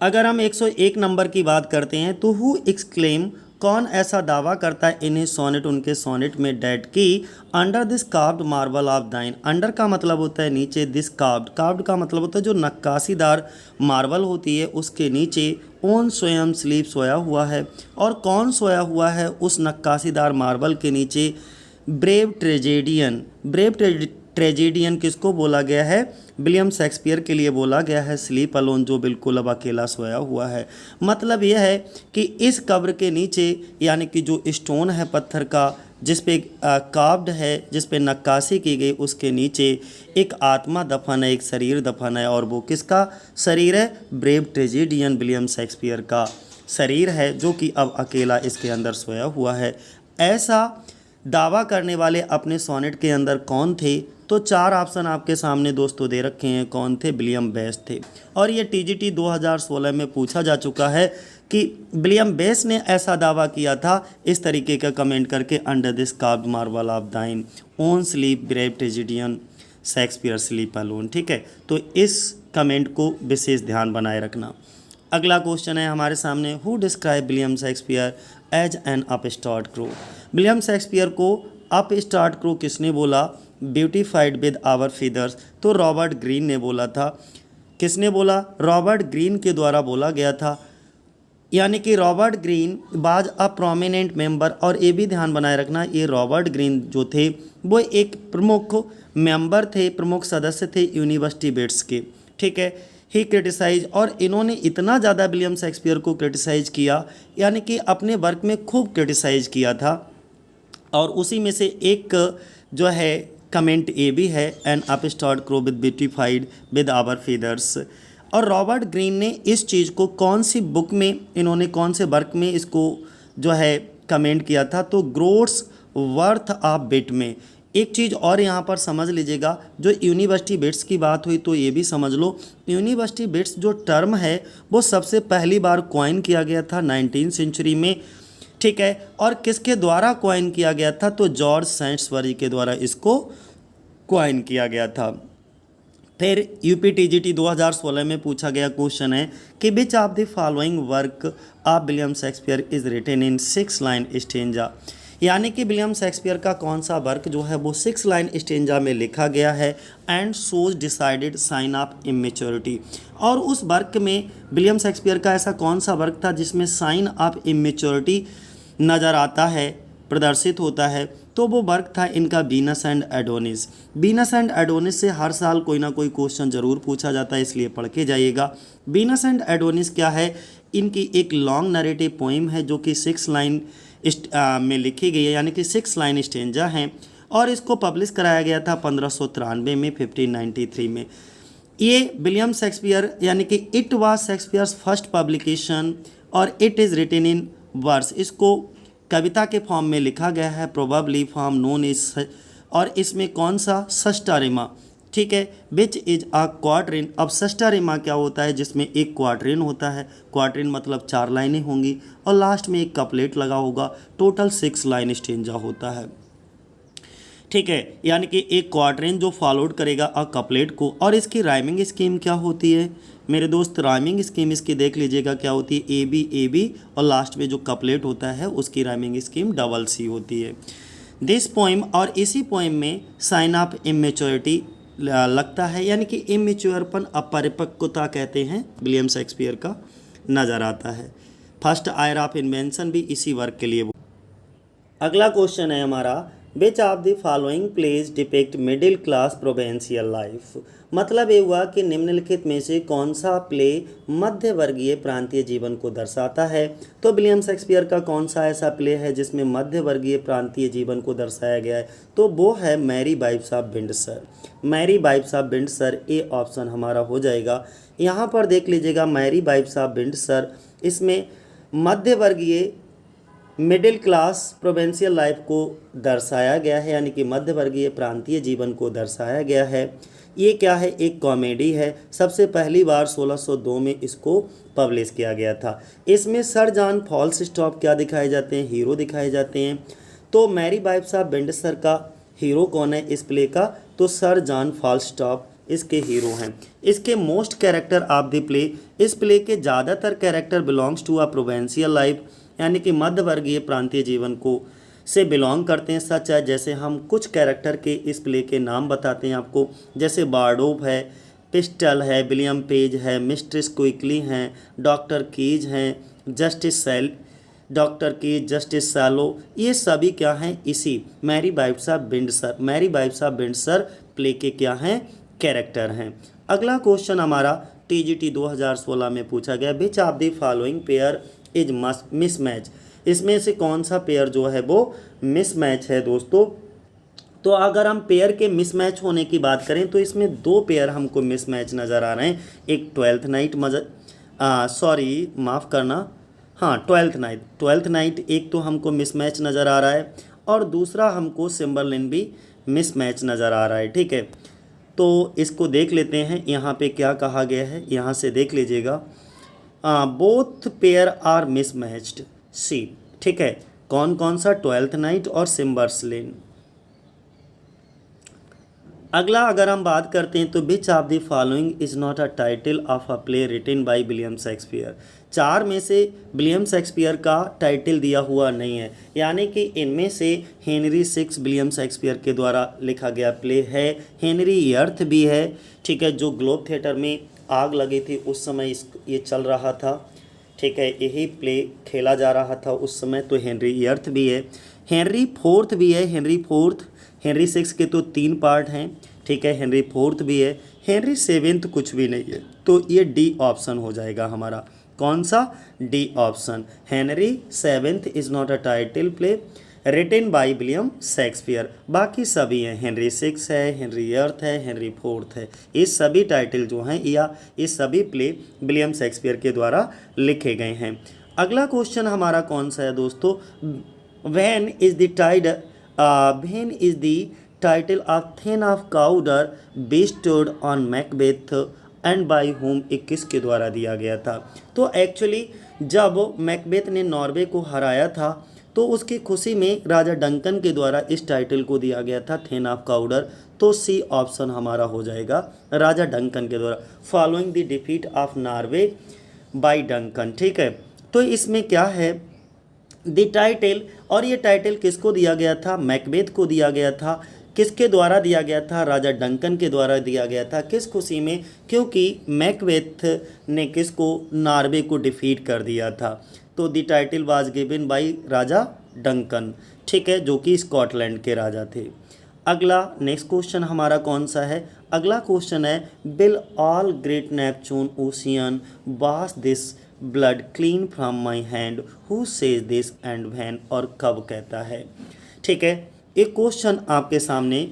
अगर हम 101 नंबर की बात करते हैं तो हु एक्सक्लेम, कौन ऐसा दावा करता है इन सोनेट, उनके सोनेट में, डेट की under this carved marble of दाइन। अंडर का मतलब होता है नीचे, दिस कार्व्ड, कार्व्ड का मतलब होता है जो नक्काशीदार मार्बल होती है उसके नीचे, ओन स्वयं स्लीप सोया हुआ है। और कौन सोया हुआ है उस नक्काशीदार मार्बल के नीचे? ब्रेव ट्रेजेडियन। ब्रेव ट्रेजेडियन किसको बोला गया है? विलियम शेक्सपियर के लिए बोला गया है। स्लीप अलोन, जो बिल्कुल अब अकेला सोया हुआ है। मतलब यह है कि इस कब्र के नीचे, यानी कि जो स्टोन है पत्थर का जिस पे कार्व्ड है, जिस पे नक्काशी की गई, उसके नीचे एक आत्मा दफन है, एक शरीर दफन है। और वो किसका शरीर है? ब्रेव ट्रेजेडियन विलियम शेक्सपियर का शरीर है, जो कि अब अकेला इसके अंदर सोया हुआ है। ऐसा दावा करने वाले अपने सोनेट के अंदर कौन थे? तो चार ऑप्शन आपके सामने दोस्तों दे रखे हैं। कौन थे? विलियम बेस थे। और ये टीजीटी 2016 में पूछा जा चुका है कि विलियम बेस ने ऐसा दावा किया था इस तरीके का कमेंट करके, under this carved marble of thine, own sleep brave tragedian Shakespeare sleep alone. ठीक है, तो इस कमेंट को विशेष ध्यान बनाए रखना। अगला क्वेश्चन है हमारे सामने, who describe William Shakespeare as an upstart crow. William Shakespeare को अपस्टार्ट क्रो किसने बोला? ब्यूटीफाइड विद आवर फीदर्स, तो रॉबर्ट ग्रीन ने बोला था। किसने बोला? रॉबर्ट ग्रीन के द्वारा बोला गया था। यानी कि रॉबर्ट ग्रीन बाज अ प्रोमिनेंट मेंबर। और ये भी ध्यान बनाए रखना, ये रॉबर्ट ग्रीन जो थे वो एक प्रमुख मेंबर थे, प्रमुख सदस्य थे यूनिवर्सिटी बेट्स के। ठीक है, ही क्रिटिसाइज, और इन्होंने इतना ज़्यादा विलियम शेक्सपियर को क्रिटिसाइज किया, यानी कि अपने वर्क में खूब क्रिटिसाइज किया था। और उसी में से एक जो है कमेंट ए भी है, an upstart crow with beautified with our feathers. और रॉबर्ट ग्रीन ने इस चीज़ को कौन सी बुक में, इन्होंने कौन से वर्क में इसको जो है कमेंट किया था? तो ग्रोथ्स वर्थ ऑफ बिट में। एक चीज़ और यहाँ पर समझ लीजिएगा, जो यूनिवर्सिटी बिट्स की बात हुई तो ये भी समझ लो, यूनिवर्सिटी बिट्स जो टर्म है वो सबसे पहली बार कॉइन किया गया था 19वीं सेंचुरी में। ठीक है, और किसके द्वारा कॉइन किया गया था? तो जॉर्ज सेंट्सबरी के द्वारा इसको कॉइन किया गया था। फिर यूपीटीजीटी 2016 में पूछा गया क्वेश्चन है कि which of the following work of William Shakespeare is written in 6 line stanza. यानी कि विलियम शेक्सपियर का कौन सा वर्क जो है वो 6 लाइन स्टेंजा में लिखा गया है, and shows decided sign of immaturity. और उस वर्क में विलियम शेक्सपियर का ऐसा कौन सा वर्क था जिसमें साइन ऑफ इमेच्योरिटी नज़र आता है, प्रदर्शित होता है? तो वो वर्क था इनका Venus and Adonis. Venus and Adonis से हर साल कोई ना कोई क्वेश्चन जरूर पूछा जाता है, इसलिए पढ़ के जाइएगा। वीनस एंड एडोनिस क्या है? इनकी एक लॉन्ग नरेटिव पोइम है जो कि 6 लाइन में लिखी गई है, यानी कि 6 लाइन स्टेंजा हैं। और इसको पब्लिश कराया गया था 1593 में, 1593 में। ये विलियम शेक्सपियर, यानी कि it was Shakespeare's first publication, और it is written in verse. इसको कविता के फॉर्म में लिखा गया है, प्रोबेबली फॉर्म नोन इज। और इसमें कौन सा? सस्टारिमा। ठीक है, विच इज अ क्वाड्रिन। अब सस्टारिमा क्या होता है? जिसमें एक क्वाड्रिन होता है, क्वाड्रिन मतलब 4 लाइनें होंगी और लास्ट में एक कपलेट लगा होगा। टोटल 6 लाइन स्टेंजा होता है। ठीक है, यानी कि एक क्वाड्रेन जो फॉलोड करेगा अ कपलेट को। और इसकी राइमिंग स्कीम क्या होती है मेरे दोस्त? राइमिंग स्कीम इसकी देख लीजिएगा क्या होती है, ए बी और लास्ट में जो कपलेट होता है उसकी राइमिंग स्कीम डबल सी होती है। दिस पोइम, और इसी पोइम में साइन ऑफ इमेच्योरिटी लगता है, यानी कि इमेच्योरपन, अपरिपक्वता कहते हैं विलियम शेक्सपियर का, नज़र आता है। फर्स्ट आयर ऑफ इन्वेंशन भी इसी वर्क के लिए। अगला क्वेश्चन है हमारा, विच of the following pledge depict middle class provincial life. मतलब ये हुआ कि निम्नलिखित में से कौन सा प्ले मध्य वर्गीय प्रांतीय जीवन को दर्शाता है? तो विलियम शेक्सपियर का कौन सा ऐसा प्ले है जिसमें मध्य वर्गीय प्रांतीय जीवन को दर्शाया गया है? तो वो है merry wives of Windsor. Merry wives of Windsor, A option हमारा हो जाएगा। यहाँ पर देख लीजिएगा, मैरी वाइफ्स ऑफ विंडसर, इसमें मध्य वर्गीय मिडिल क्लास प्रोवेंशियल लाइफ को दर्शाया गया है, यानी कि मध्य वर्गीय प्रांतीय जीवन को दर्शाया गया है। ये क्या है? एक कॉमेडी है। सबसे पहली बार 1602 में इसको पब्लिश किया गया था। इसमें सर जॉन फॉल्स्टॉप क्या दिखाए जाते हैं? हीरो दिखाए जाते हैं। तो मैरी वाइफ्स ऑफ विंडसर का हीरो कौन है इस प्ले का? तो सर जॉन फॉल्स्टॉप इसके हीरो हैं। इसके most character of the play, इस प्ले के ज़्यादातर character belongs to a provincial life, यानी कि मध्यवर्गीय प्रांतीय जीवन को से बिलोंग करते हैं। सच है, जैसे हम कुछ कैरेक्टर के इस प्ले के नाम बताते हैं आपको, जैसे बारडोव है, पिस्टल है, विलियम पेज है, मिस्ट्रेस क्विकली हैं, डॉक्टर कीज हैं, डॉक्टर की जस्टिस सैलो, ये सभी क्या हैं, इसी मैरी बाइब्सा बिंडसर प्ले के क्या हैं, कैरेक्टर हैं। अगला क्वेश्चन हमारा टीजीटी 2016 में पूछा गया, विच of the following pair is mismatch, इसमें से कौन सा पेयर जो है वो मिसमैच है दोस्तों। तो अगर हम पेयर के मिसमैच होने की बात करें तो इसमें दो पेयर हमको मिसमैच नज़र आ रहे हैं, एक ट्वेल्थ नाइट माफ़ करना, हाँ ट्वेल्थ नाइट एक तो हमको मिसमैच नज़र आ रहा है, और दूसरा हमको सिम्बरलिन भी मिसमैच नज़र आ रहा है। ठीक है, तो इसको देख लेते हैं, यहाँ पे क्या कहा गया है, यहाँ से देख लीजिएगा, बोथ पेयर आर मिसमैच्ड सी। ठीक है, कौन कौन सा, ट्वेल्थ नाइट और सिम्बरलिन। अगला अगर हम बात करते हैं तो which of the following is not a title of a play written by William Shakespeare, चार में से विलियम शेक्सपियर का टाइटल दिया हुआ नहीं है, यानी कि इनमें से हेनरी सिक्स विलियम शेक्सपियर के द्वारा लिखा गया प्ले है, हेनरी अर्थ भी है। ठीक है, जो ग्लोब थिएटर में आग लगी थी उस समय ये चल रहा था। ठीक है, यही प्ले खेला जा रहा था उस समय, तो हेनरी अर्थ भी है, हेनरी फोर्थ भी है, हेनरी सिक्स के तो 3 पार्ट हैं। ठीक है, हेनरी फोर्थ भी है, हेनरी सेवेंथ कुछ भी नहीं है, तो ये डी ऑप्शन हो जाएगा हमारा, कौन सा, D option, Henry seventh is not a title play written by William Shakespeare. बाकी सभी हैं, हेनरी सिक्स है, हेनरी अर्थ है, हेनरी फोर्थ है, ये सभी टाइटल जो हैं या ये सभी प्ले विलियम शेक्सपियर के द्वारा लिखे गए हैं। अगला क्वेश्चन हमारा कौन सा है दोस्तों, when is the title of thane of Cawdor bestowed on Macbeth and by whom, 21 के द्वारा दिया गया था। तो एक्चुअली जब मैकबेथ ने नॉर्वे को हराया था तो उसकी खुशी में राजा डंकन के द्वारा इस टाइटल को दिया गया था, थिन ऑफ काउडर, तो सी ऑप्शन हमारा हो जाएगा, राजा डंकन के द्वारा, following the defeat of Norway by Duncan. ठीक है, तो इसमें क्या है, द टाइटल, और ये टाइटल किसको दिया गया था, मैकबेथ को दिया गया था। किसके द्वारा दिया गया था, राजा डंकन के द्वारा दिया गया था, किस खुशी में, क्योंकि मैकबेथ ने किसको, नॉर्वे को डिफीट कर दिया था। तो the title was given by Raja Duncan. ठीक है, जो कि स्कॉटलैंड के राजा थे। अगला नेक्स्ट क्वेश्चन हमारा कौन सा है, अगला क्वेश्चन है, will all great Neptune ocean wash this blood clean from my hand, who says this and when, और कब कहता है। ठीक है, एक क्वेश्चन आपके सामने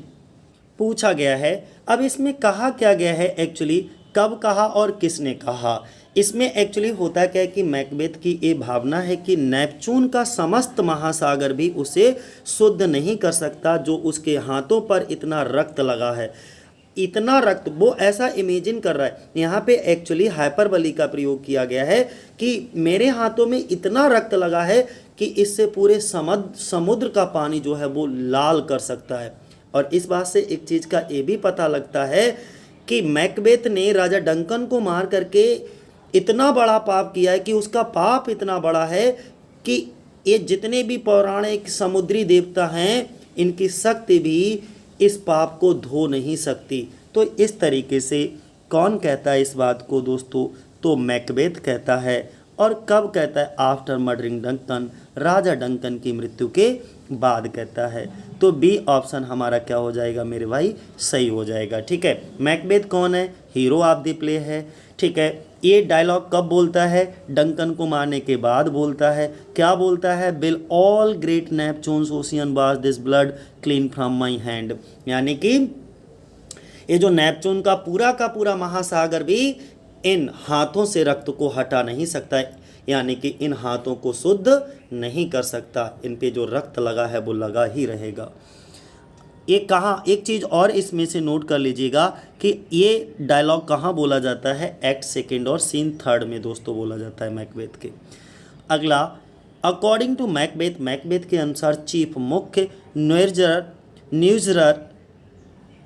पूछा गया है, अब इसमें कहा क्या गया है, एक्चुअली कब कहा और किसने कहा। इसमें एक्चुअली होता क्या है कि मैकबेथ की ये भावना है कि नेपच्यून का समस्त महासागर भी उसे शुद्ध नहीं कर सकता, जो उसके हाथों पर इतना रक्त लगा है, इतना रक्त, वो ऐसा इमेजिन कर रहा है, यहाँ पे एक्चुअली हाइपरबली का प्रयोग किया गया है कि मेरे हाथों में इतना रक्त लगा है कि इससे पूरे समुद्र का पानी जो है वो लाल कर सकता है। और इस बात से एक चीज़ का ये भी पता लगता है कि मैकबेथ ने राजा डंकन को मार करके इतना बड़ा पाप किया है कि उसका पाप इतना बड़ा है कि ये जितने भी पौराणिक समुद्री देवता हैं, इनकी शक्ति भी इस पाप को धो नहीं सकती। तो इस तरीके से कौन कहता है इस बात को दोस्तों, तो मैकबेथ कहता है। और कब कहता है, आफ्टर मर्डरिंग डंकन, राजा डंकन की मृत्यु के बाद कहता है। तो बी ऑप्शन हमारा क्या हो जाएगा मेरे भाई, सही हो जाएगा। ठीक है, मैकबेथ कौन है, हीरो ऑफ द प्ले है। ठीक है, ये डायलॉग कब बोलता है, डंकन को मारने के बाद बोलता है। क्या बोलता है, will all great Neptune's ocean wash this blood clean from my hand, यानी कि ये जो नेपच्यून का पूरा महासागर भी इन हाथों से रक्त को हटा नहीं सकता, यानी कि इन हाथों को शुद्ध नहीं कर सकता, इन पे जो रक्त लगा है वो लगा ही रहेगा। ये कहाँ, एक चीज़ और इसमें से नोट कर लीजिएगा कि ये डायलॉग कहाँ बोला जाता है, एक्ट सेकंड और सीन थर्ड में दोस्तों बोला जाता है मैकबेथ के। अगला, अकॉर्डिंग टू मैकबेथ के अनुसार चीफ मुख्य न्यूज़र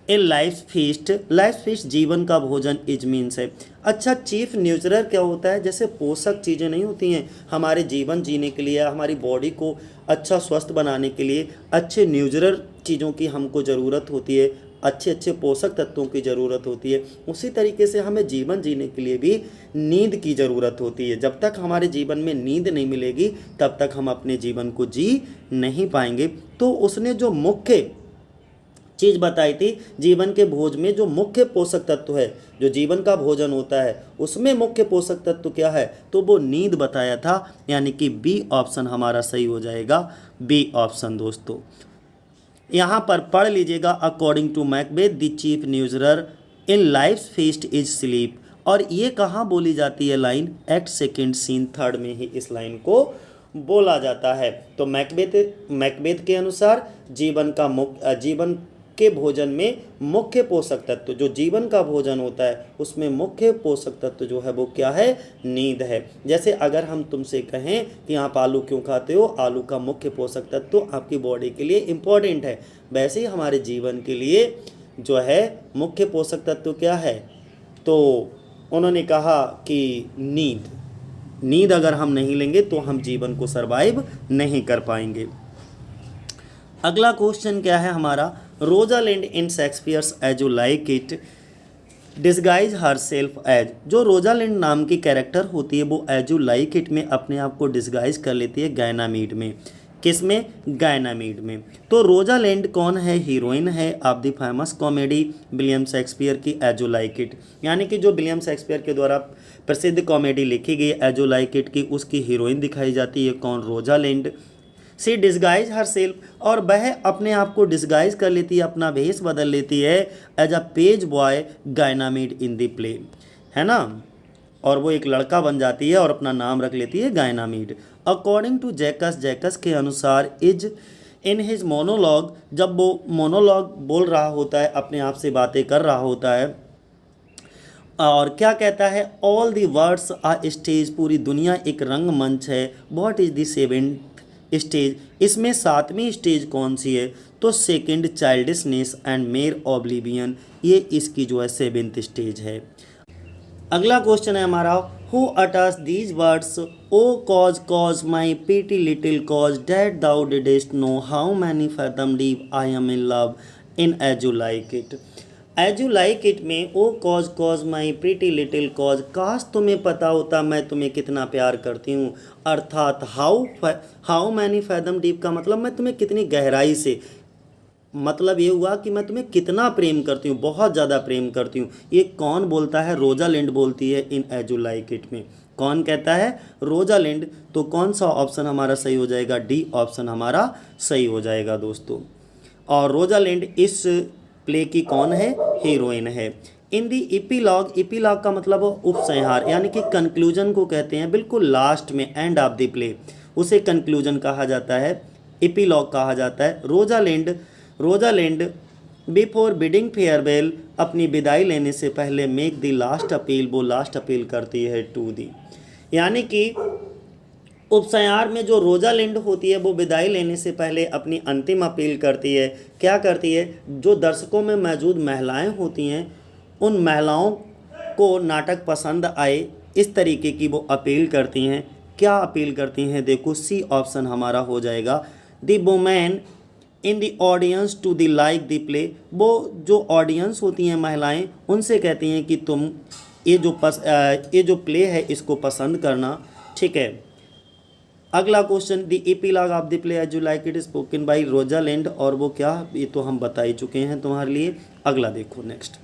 ए लाइफ फीस्ट जीवन का भोजन इज मीन्स है। अच्छा, चीफ न्यूट्रियर क्या होता है? जैसे पोषक चीज़ें नहीं होती हैं हमारे जीवन जीने के लिए, हमारी बॉडी को अच्छा स्वस्थ बनाने के लिए अच्छे न्यूट्रियर चीज़ों की हमको ज़रूरत होती है, अच्छे अच्छे पोषक तत्वों की ज़रूरत होती है। उसी तरीके से हमें जीवन जीने के लिए भी नींद की ज़रूरत होती है। जब तक हमारे जीवन में नींद नहीं मिलेगी तब तक हम अपने जीवन को जी नहीं पाएंगे। तो उसने जो मुख्य चीज़ बताई थी, जीवन के भोज में जो मुख्य पोषक तत्व है, जो जीवन का भोजन होता है उसमें मुख्य पोषक तत्व क्या है, तो वो नींद बताया था। यानी कि बी ऑप्शन हमारा सही हो जाएगा, बी ऑप्शन दोस्तों। यहाँ पर पढ़ लीजिएगा, according to Macbeth the chief nourisher in life feast is sleep. और ये कहाँ बोली जाती है line? Act second scene third में ही इस लाइन को बोला जाता है। तो मैकबेथ के अनुसार जीवन के भोजन में मुख्य पोषक तत्व, जो जीवन का भोजन होता है उसमें मुख्य पोषक तत्व जो है वो क्या है? नींद है। जैसे अगर हम तुमसे कहें कि आप आलू क्यों खाते हो, आलू का मुख्य पोषक तत्व आपकी बॉडी के लिए इम्पॉर्टेंट है, वैसे ही हमारे जीवन के लिए जो है मुख्य पोषक तत्व क्या है? तो उन्होंने कहा कि नींद अगर हम नहीं लेंगे तो हम जीवन को सरवाइव नहीं कर पाएंगे। अगला क्वेश्चन क्या है हमारा? Rosalind in Shakespeare's as you like it disguise herself as. जो रोजालिंड नाम की कैरेक्टर होती है वो एज यू लाइक इट में अपने आप को डिस्गाइज कर लेती है गायनामीड में। किस में? गायनामीड में। तो रोजालिंड कौन है? हीरोइन है of the famous comedy William Shakespeare की एज यू लाइक इट। यानी कि जो विलियम शेक्सपियर के द्वारा प्रसिद्ध कॉमेडी लिखी गई एज यू लाइक इट की, उसकी हीरोइन दिखाई जाती है कौन? रोजालिंड। सी डिस्गाइज हर सेल्फ, और वह अपने आप को डिस्गाइज कर लेती है, अपना भेष बदल लेती है as a page boy Ganymede in the play, है ना। और वो एक लड़का बन जाती है और अपना नाम रख लेती है गायनामीड। अकॉर्डिंग टू जैकस के अनुसार इज इन हिज मोनोलॉग, जब वो मोनोलॉग बोल रहा होता है, अपने आप से बातें कर रहा होता है, और क्या कहता है? All the world's a stage, पूरी दुनिया एक रंगमंच है। What is the seventh stage, इसमें सातवीं स्टेज कौन सी है? तो second childishness and mere oblivion, ये इसकी जो है सेवेंथ स्टेज है। अगला क्वेश्चन है हमारा, who utters these words O coz my pretty little coz that thou didst know how many fathom deep I am in love in As you like It. As you like It में O coz my pretty little coz, काश तुम्हें पता होता मैं तुम्हें कितना प्यार करती हूँ, अर्थात हाउ मैनी फैथम डीप का मतलब मैं तुम्हें कितनी गहराई से, मतलब ये हुआ कि मैं तुम्हें कितना प्रेम करती हूँ, बहुत ज़्यादा प्रेम करती हूँ। ये कौन बोलता है? रोजालिंड बोलती है इन एज यू लाइक इट में। कौन कहता है? रोजालिंड। तो कौन सा ऑप्शन हमारा सही हो जाएगा? डी ऑप्शन हमारा सही हो जाएगा दोस्तों। और रोजालिंड इस प्ले की कौन है? हीरोइन है। इन दी इपीलॉग का मतलब उपसंहार, यानी कि कंक्लूजन को कहते हैं, बिल्कुल लास्ट में, एंड ऑफ द प्ले, उसे कंक्लूजन कहा जाता है, इपीलॉग कहा जाता है। रोजालिंड बिफोर बिडिंग फेयरवेल, अपनी विदाई लेने से पहले मेक द लास्ट अपील, वो लास्ट अपील करती है टू दी, यानी कि उपसंहार में जो रोजालिंड होती है वो विदाई लेने से पहले अपनी अंतिम अपील करती है। क्या करती है? जो दर्शकों में मौजूद महिलाएं होती हैं, उन महिलाओं को नाटक पसंद आए इस तरीके की वो अपील करती हैं। क्या अपील करती हैं? देखो, सी ऑप्शन हमारा हो जाएगा। The women in the audience to the like the play, वो जो ऑडियंस होती हैं महिलाएं, उनसे कहती हैं कि तुम ये जो प्ले है इसको पसंद करना, ठीक है। अगला question, the epilogue of the play as you like it is spoken by Rosalind, और वो क्या, ये तो हम बता ही चुके हैं तुम्हारे लिए। अगला देखो next,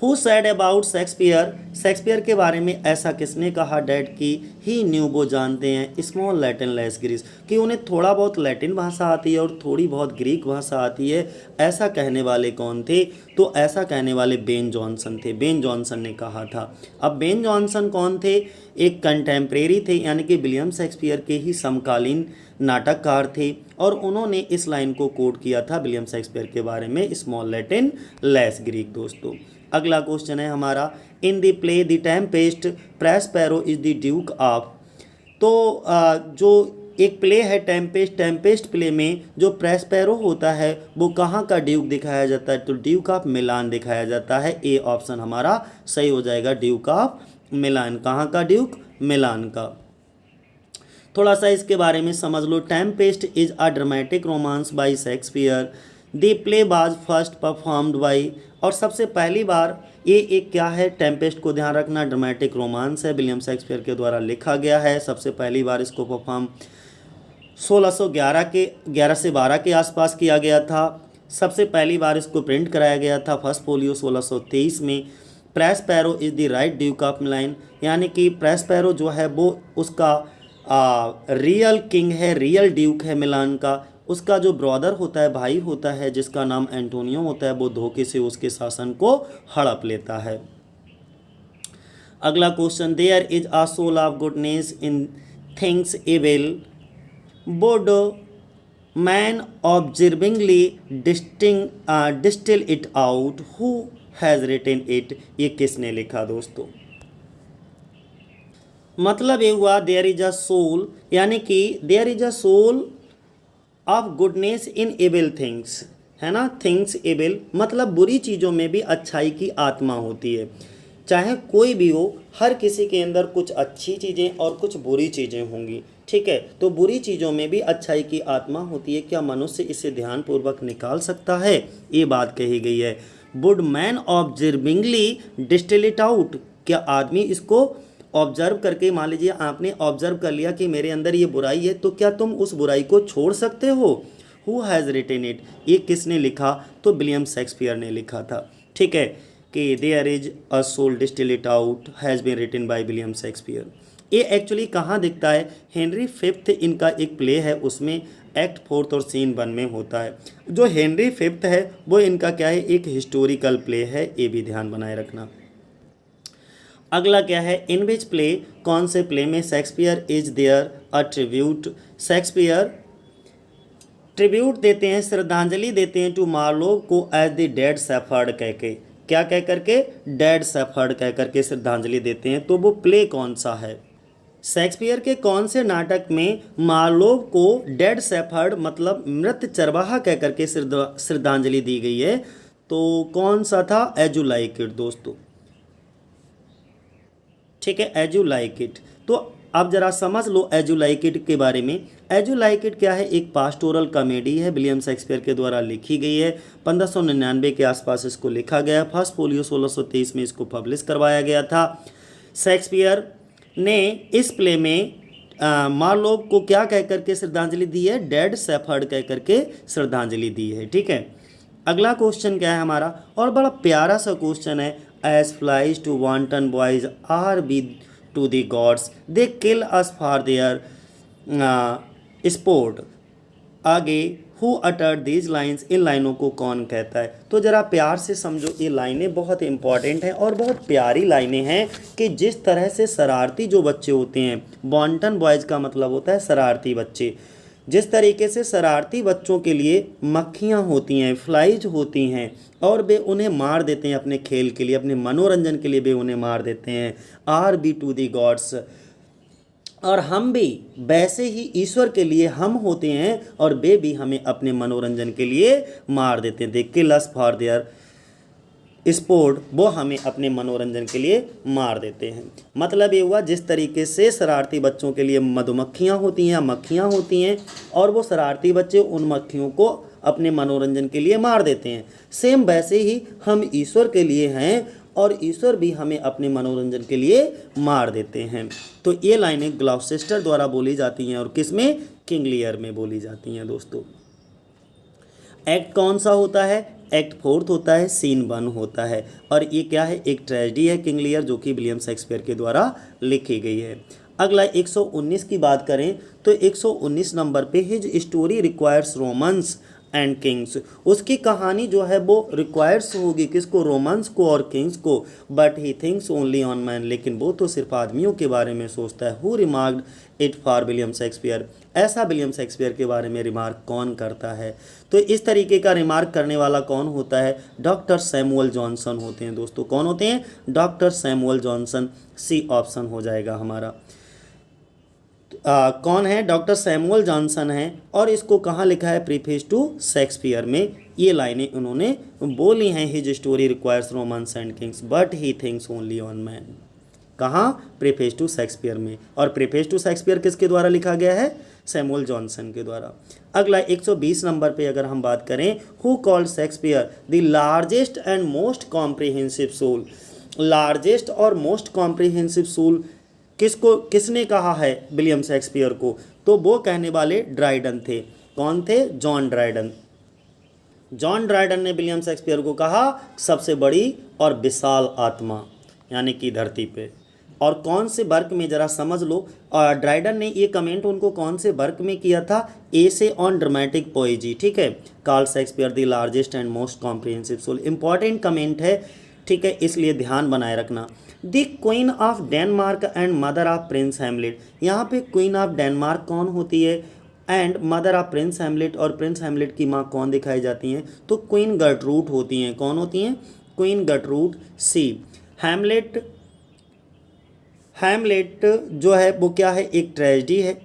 who said about Shakespeare के बारे में ऐसा किसने कहा डैड की ही न्यू, वो जानते हैं स्मॉल लैटिन लेस ग्रीस, कि उन्हें थोड़ा बहुत लैटिन भाषा आती है और थोड़ी बहुत ग्रीक भाषा आती है। ऐसा कहने वाले कौन थे? तो ऐसा कहने वाले बेन जॉनसन थे। बेन जॉनसन ने कहा था। अब बेन जॉनसन कौन थे? एक कंटेम्प्रेरी थे, यानी कि विलियम शेक्सपियर के ही समकालीन नाटककार थे, और उन्होंने इस लाइन को कोट किया था विलियम शेक्सपियर के बारे में, स्मॉल लैटिन लेस ग्रीक दोस्तों। अगला क्वेश्चन है हमारा, इन the play the Tempest Prospero is the Duke of, तो जो एक प्ले है टेम्पेस्ट। टेम्पेस्ट प्ले में जो प्रेस्पेरो होता है वो कहाँ का ड्यूक दिखाया जाता है, तो ड्यूक ऑफ मिलान दिखाया जाता है। ए ऑप्शन हमारा सही हो जाएगा, ड्यूक ऑफ मिलान। कहाँ का ड्यूक, मिलान का। थोड़ा सा इसके बारे में समझ लो। Tempest is a dramatic romance by Shakespeare. The play was first performed by, और सबसे पहली बार ये एक क्या है, टेम्पेस्ट को ध्यान रखना, ड्रामेटिक रोमांस है, विलियम शेक्सपियर के द्वारा लिखा गया है। सबसे पहली बार इसको परफॉर्म 11 से 12 के आसपास किया गया था। सबसे पहली बार इसको प्रिंट कराया गया था फर्स्ट फोलियो 1623 में। Prospero is the right duke of Milan, यानी कि प्रेस्पेरो जो है वो उसका रियल किंग है, रियल ड्यूक है मिलान का। उसका जो ब्रदर होता है, भाई होता है, जिसका नाम एंटोनियो होता है, वो धोखे से उसके शासन को हड़प लेता है। अगला question, there is a soul of goodness in things evil, would man observingly distil it out, who has written it. ये किसने लिखा दोस्तों? मतलब ये हुआ देयर इज अ सोल, यानी कि there is a soul of goodness in evil things, है ना। थिंग्स एविल मतलब बुरी चीज़ों में भी अच्छाई की आत्मा होती है। चाहे कोई भी हो, हर किसी के अंदर कुछ अच्छी चीज़ें और कुछ बुरी चीज़ें होंगी, ठीक है। तो बुरी चीज़ों में भी अच्छाई की आत्मा होती है। क्या मनुष्य इसे ध्यानपूर्वक निकाल सकता है, ये बात कही गई है। Would man observingly distil it out, क्या आदमी इसको ऑब्जर्व करके, मान लीजिए आपने ऑब्जर्व कर लिया कि मेरे अंदर ये बुराई है, तो क्या तुम उस बुराई को छोड़ सकते हो? हु हैज़ रिटन इट, ये किसने लिखा? तो विलियम शेक्सपियर ने लिखा था, ठीक है। कि there is a soul distil it out has been written by William Shakespeare. ये एक्चुअली कहाँ दिखता है? हेनरी फिफ्थ इनका एक प्ले है, उसमें एक्ट 4 और सीन 1 में होता है। जो हेनरी फिफ्थ है वो इनका क्या है, एक हिस्टोरिकल प्ले है, ये भी ध्यान बनाए रखना। अगला क्या है, इन विच प्ले, कौन से प्ले में Shakespeare is there a tribute, Shakespeare tribute देते हैं, श्रद्धांजलि देते हैं टू मार्लो को एज द डेड शेफर्ड कह के, क्या कह करके, डेड शेफर्ड कह करके श्रद्धांजलि देते हैं। तो वो प्ले कौन सा है? शेक्सपियर के कौन से नाटक में मार्लोव को डेड शेफर्ड मतलब मृत चरवाहा कह करके श्रद्धांजलि दी गई है? तो कौन सा था? एज यू लाइक इट दोस्तों, ठीक है, एज यू लाइक इट। तो अब जरा समझ लो एज यू लाइक इट के बारे में। एज यू लाइक इट क्या है? एक पास्टोरल कॉमेडी है, विलियम शेक्सपियर के द्वारा लिखी गई है। 1599 के आसपास इसको लिखा गया। फर्स्ट फोलियो 1623 में इसको पब्लिश करवाया गया था। शेक्सपियर ने इस प्ले में मार्लोव को क्या कह करके श्रद्धांजलि दी है? डेड शेफर्ड कह करके श्रद्धांजलि दी है, ठीक है। अगला क्वेश्चन क्या है हमारा, और बड़ा प्यारा सा क्वेश्चन है। As flies to wanton boys are we to the gods, they kill us for their sport. आगे हु अटर्ड दीज लाइन्स, इन लाइनों को कौन कहता है? तो ज़रा प्यार से समझो, ये लाइनें बहुत इंपॉर्टेंट हैं और बहुत प्यारी लाइनें हैं कि जिस तरह से शरारती जो बच्चे होते हैं, वांटन बॉयज़ का मतलब होता है शरारती बच्चे, जिस तरीके से शरारती बच्चों के लिए मक्खियाँ होती हैं, फ्लाइज होती हैं, और वे उन्हें मार देते हैं अपने खेल के लिए, अपने मनोरंजन के लिए वे उन्हें मार देते हैं। Are we to the gods, और हम भी वैसे ही ईश्वर के लिए हम होते हैं और वे भी हमें अपने मनोरंजन के लिए मार देते हैं। दे kill us for their sport, वो हमें अपने मनोरंजन के लिए मार देते हैं। मतलब ये हुआ जिस तरीके से शरारती बच्चों के लिए मधुमक्खियाँ होती हैं, मक्खियाँ होती हैं, और वो शरारती बच्चे उन मक्खियों को अपने मनोरंजन के लिए मार देते हैं, सेम वैसे ही हम ईश्वर के लिए हैं और ईश्वर भी हमें अपने मनोरंजन के लिए मार देते हैं। तो ये लाइनें ग्लॉसेस्टर द्वारा बोली जाती हैं और किस में? किंग लियर में बोली जाती हैं दोस्तों। एक्ट कौन सा होता है? एक्ट 4 होता है, सीन 1 होता है, और ये क्या है? एक ट्रेजेडी है किंग लियर, जो कि विलियम शेक्सपियर के द्वारा लिखी गई है। अगला 119 की बात करें तो 119 नंबर पे his story requires romance and Kings, उसकी कहानी जो है वो रिक्वायर्स होगी किसको? रोमांस को और किंग्स को। But he thinks only on man, लेकिन वो तो सिर्फ आदमियों के बारे में सोचता है। Who remarked it for William Shakespeare, ऐसा विलियम शेक्सपियर के बारे में रिमार्क कौन करता है? तो इस तरीके का रिमार्क करने वाला कौन होता है? डॉक्टर सैमुअल जॉनसन होते हैं दोस्तों। कौन होते हैं? Doctor Samuel Johnson. C option हो जाएगा हमारा। कौन है? डॉक्टर सैमुअल जॉनसन है और इसको कहाँ लिखा है? प्रीफेस टू शेक्सपियर में ये लाइनें उन्होंने बोली हैं। His story requires romance and Kings but he thinks only on man. कहाँ? प्रीफेस टू शेक्सपियर में। और प्रीफेस टू शेक्सपियर किसके द्वारा लिखा गया है? सैमुअल जॉनसन के द्वारा। अगला 120 नंबर पे अगर हम बात करें, who called Shakespeare the largest and most comprehensive soul. Largest और मोस्ट कॉम्प्रिहेंसिव सोल किसने कहा है विलियम शेक्सपियर को? तो वो कहने वाले ड्राइडन थे। कौन थे? John Dryden. जॉन ड्राइडन ने विलियम शेक्सपियर को कहा सबसे बड़ी और विशाल आत्मा, यानी कि धरती पे। और कौन से वर्क में, जरा समझ लो, ड्राइडन ने ये कमेंट उनको कौन से वर्क में किया था? एसे ऑन ड्रामेटिक पोएजी, ठीक है। Called Shakespeare the largest and most comprehensive soul, important comment है, ठीक है, इसलिए ध्यान बनाए रखना। The queen of Denmark and mother of prince Hamlet. यहाँ पे क्वीन ऑफ डेनमार्क कौन होती है and mother of prince Hamlet, और प्रिंस हैमलेट की माँ कौन दिखाई जाती हैं? तो क्वीन गर्टरूड होती हैं। कौन होती हैं? क्वीन गर्टरूड सी। हैमलेट जो है वो क्या है? एक ट्रेजेडी है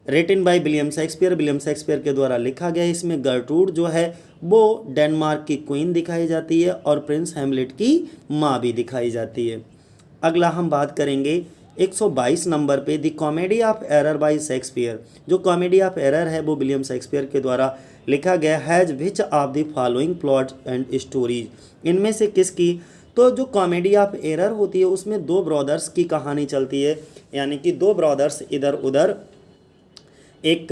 written by William Shakespeare, William Shakespeare के द्वारा लिखा गया है। इसमें गर्टरूड जो है वो डेनमार्क की क्वीन दिखाई जाती है और प्रिंस हैमलेट की माँ भी दिखाई जाती है। अगला हम बात करेंगे 122 नंबर पे, the comedy of error bye Shakespeare. जो कॉमेडी ऑफ एरर है वो विलियम शेक्सपियर के द्वारा लिखा गया। Has which of the following plot and stories, इनमें से किसकी? तो जो कॉमेडी ऑफ एरर होती है उसमें दो ब्रदर्स की कहानी चलती है, यानी कि दो ब्रदर्स इधर उधर, एक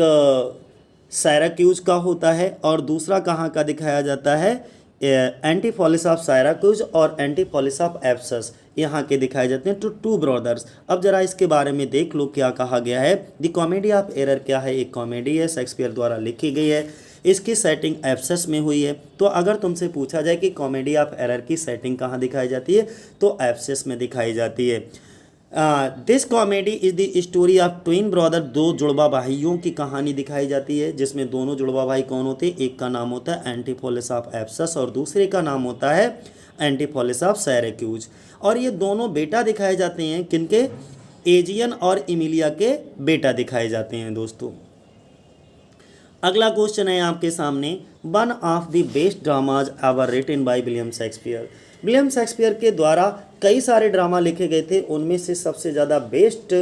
सायराक्यूज का होता है और दूसरा कहाँ का दिखाया जाता है? एंटीफॉलिस ऑफ सायराक्यूज और एंटीफॉलिस ऑफ एप्सस, यहाँ के दिखाए जाते हैं। तो टू ब्रदर्स। अब जरा इसके बारे में देख लो क्या कहा गया है। द कॉमेडी ऑफ एरर क्या है? एक कॉमेडी है, शेक्सपियर द्वारा लिखी गई है। इसकी सेटिंग एप्सस में हुई है। तो अगर तुमसे पूछा जाए कि कॉमेडी ऑफ एरर की सेटिंग कहाँ दिखाई जाती है, तो एप्सस में दिखाई जाती है। This comedy is the story of twin brother, दो जुड़वा भाइयों की कहानी दिखाई जाती है, जिसमें दोनों जुड़वा भाई कौन होते हैं? एक का नाम होता है एंटीफॉलिस ऑफ एप्सस और दूसरे का नाम होता है एंटीफॉलिस ऑफ सायराक्यूज। और ये दोनों बेटा दिखाए जाते हैं किनके? एजियन और इमिलिया के बेटा दिखाए जाते हैं दोस्तों। अगला क्वेश्चन है आपके सामने, one of the best dramas ever written by William Shakespeare. William Shakespeare के द्वारा कई सारे ड्रामा लिखे गए थे, उनमें से सबसे ज़्यादा बेस्ट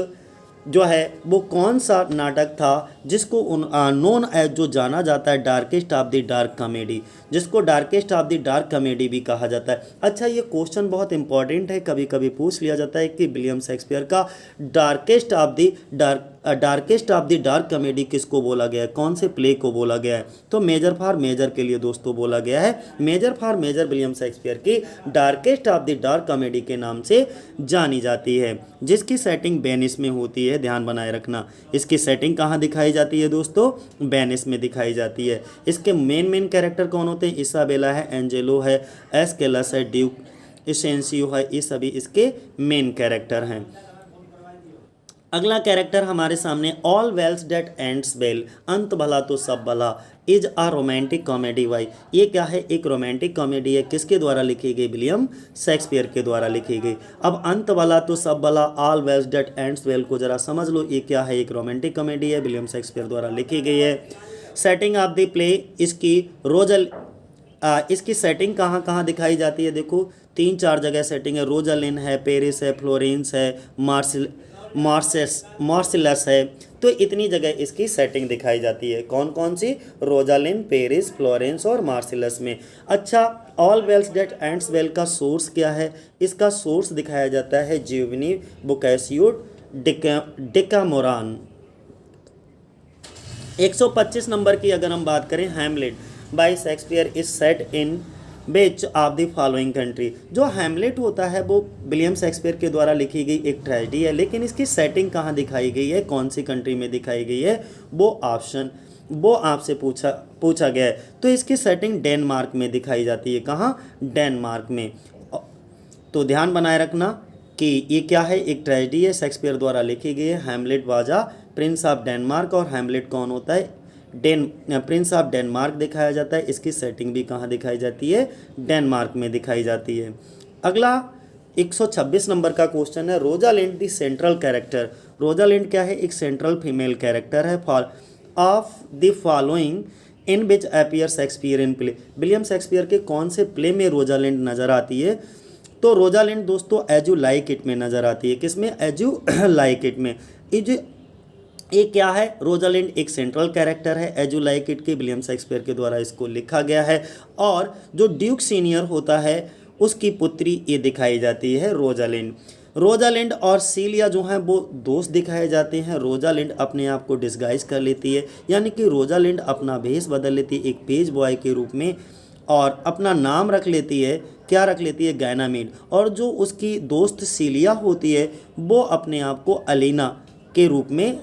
जो है वो कौन सा नाटक था जिसको नोन एज, जो जाना जाता है darkest of the dark comedy, जिसको darkest of the dark comedy भी कहा जाता है। अच्छा, ये क्वेश्चन बहुत इंपॉर्टेंट है, कभी कभी पूछ लिया जाता है कि विलियम शेक्सपियर का darkest of the dark comedy किसको बोला गया है, कौन से प्ले को बोला गया है? तो मेजर फॉर मेजर के लिए दोस्तों बोला गया है। Measure for Measure William Shakespeare की darkest of the dark comedy के नाम से जानी जाती है, जिसकी सेटिंग वेनिस में होती है। ध्यान बनाए रखना, इसकी सेटिंग कहाँ दिखाई जाती है दोस्तों? वेनिस में दिखाई जाती है। इसके मेन कैरेक्टर कौन होते हैं? इसाबेला है, एंजेलो है, एस्केलस है, ड्यूक एसेंसियो है, ये सभी इसके मेन कैरेक्टर हैं। अगला कैरेक्टर हमारे सामने, all wells that ends well, अंत भला तो सब भला, is a romantic comedy by. ये क्या है? एक रोमांटिक कॉमेडी है, किसके द्वारा लिखी गई? विलियम शेक्सपियर के द्वारा लिखी गई। अब अंत भला तो सब भला, all wells that ends well को जरा समझ लो, ये क्या है? एक रोमांटिक कॉमेडी है, विलियम शेक्सपियर द्वारा लिखी गई है। सेटिंग ऑफ द प्ले, इसकी सेटिंग कहाँ कहाँ दिखाई जाती है? देखो 3-4 जगह सेटिंग है। रोजालिन है, पेरिस है, फ्लोरेंस है, मार्सिलस है, तो इतनी जगह इसकी सेटिंग दिखाई जाती है। कौन कौन सी? रोजालिन, पेरिस, फ्लोरेंस और मार्सिलस में। अच्छा, all wells that ends well का सोर्स क्या है? इसका सोर्स दिखाया जाता है जियोवनी बोकासियो डेकामेरॉन। 125 नंबर की अगर हम बात करें, Hamlet bye Shakespeare is set in which of the following country. जो हैमलेट होता है वो विलियम शेक्सपियर के द्वारा लिखी गई एक ट्रेजेडी है, लेकिन इसकी सेटिंग कहाँ दिखाई गई है, कौन सी कंट्री में दिखाई गई है, वो आपसे पूछा गया है। तो इसकी सेटिंग डेनमार्क में दिखाई जाती है। कहाँ? डेनमार्क में। तो ध्यान बनाए रखना कि ये क्या है? एक ट्रेजेडी है, शेक्सपियर द्वारा लिखी गई है। हैमलेट वाजा प्रिंस ऑफ डेनमार्क, और हैमलेट कौन होता है? प्रिंस ऑफ डेनमार्क दिखाया जाता है। इसकी सेटिंग भी कहाँ दिखाई जाती है? डेनमार्क में दिखाई जाती है। अगला 126 नंबर का क्वेश्चन है, Rosalind the central character. Rosalind क्या है? एक सेंट्रल फीमेल कैरेक्टर है for of the following in which appear Shakespeare in play. William Shakespeare के कौन से प्ले में रोजालिंड नज़र आती है? तो रोजालिंड दोस्तों एज यू लाइक इट में नज़र आती है। किसमें? एज यू लाइक इट में। ये क्या है? रोजालिंड एक सेंट्रल कैरेक्टर है एज यू लाइक इट के, विलियम शेक्सपियर के द्वारा इसको लिखा गया है। और जो ड्यूक सीनियर होता है उसकी पुत्री ये दिखाई जाती है रोजालिंड। रोजालिंड और सीलिया जो हैं वो दोस्त दिखाए जाते हैं। रोजालिंड अपने आप को डिस्गाइज कर लेती है, यानी कि रोजालिंड अपना भेष बदल लेती है एक पेज बॉय के रूप में और अपना नाम रख लेती है। क्या रख लेती है? गैनामीड। और जो उसकी दोस्त सीलिया होती है वो अपने आप को अलीना के रूप में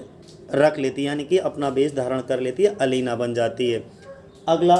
रख लेती है, यानी कि अपना वेश धारण कर लेती है, अलीना बन जाती है। अगला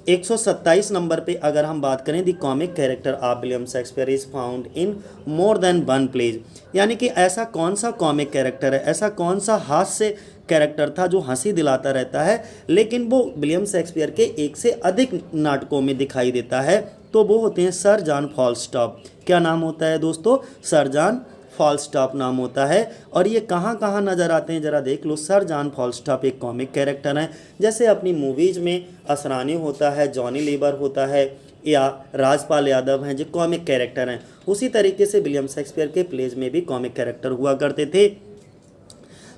127 नंबर पे अगर हम बात करें, the comic character of William Shakespeare is found in more than one plays. यानी कि ऐसा कौन सा कॉमिक कैरेक्टर है, ऐसा कौन सा हास्य कैरेक्टर था जो हंसी दिलाता रहता है लेकिन वो विलियम शेक्सपियर के एक से अधिक नाटकों में दिखाई देता है? तो वो होते हैं सर जॉन फॉल्स्टॉप। क्या नाम होता है दोस्तों? सर जॉन फॉल्स्टॉप नाम होता है। और ये कहाँ कहाँ नज़र आते हैं ज़रा देख लो। सर जॉन फॉल्स्टॉप एक कॉमिक कैरेक्टर हैं, जैसे अपनी मूवीज़ में असरानी होता है, जॉनी लीवर होता है या राजपाल यादव हैं जो कॉमिक कैरेक्टर हैं, उसी तरीके से विलियम शेक्सपियर के प्लेज में भी कॉमिक कैरेक्टर हुआ करते थे।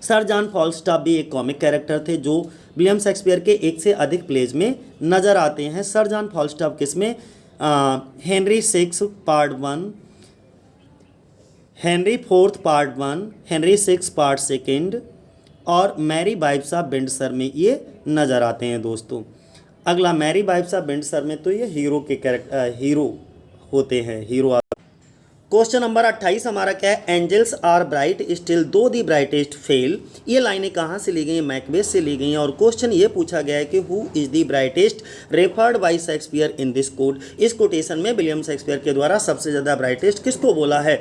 सर जॉन फॉल्स्टॉप भी एक कॉमिक कैरेक्टर थे जो विलियम शेक्सपियर के एक से अधिक प्लेज में नज़र आते हैं। सर जॉन फॉल्स्टॉप किसमें? Henry six part 1, Henry fourth part 1, Henry six part 2 और मैरी वाइफ्स ऑफ विंडसर में ये नज़र आते हैं दोस्तों। अगला मैरी वाइफ्स ऑफ विंडसर में तो ये हीरो के हीरो होते हैं, हीरो। क्वेश्चन नंबर 28 हमारा क्या है? एंजल्स आर ब्राइट स्टिल दो दी ब्राइटेस्ट फेल। ये लाइनें कहाँ से ली गई हैं? मैकबेथ से ली गई हैं। और क्वेश्चन ये पूछा गया है कि who is the brightest referred by Shakespeare in this quote. इस कोटेशन में विलियम शेक्सपियर के द्वारा सबसे ज़्यादा ब्राइटेस्ट किसको बोला है?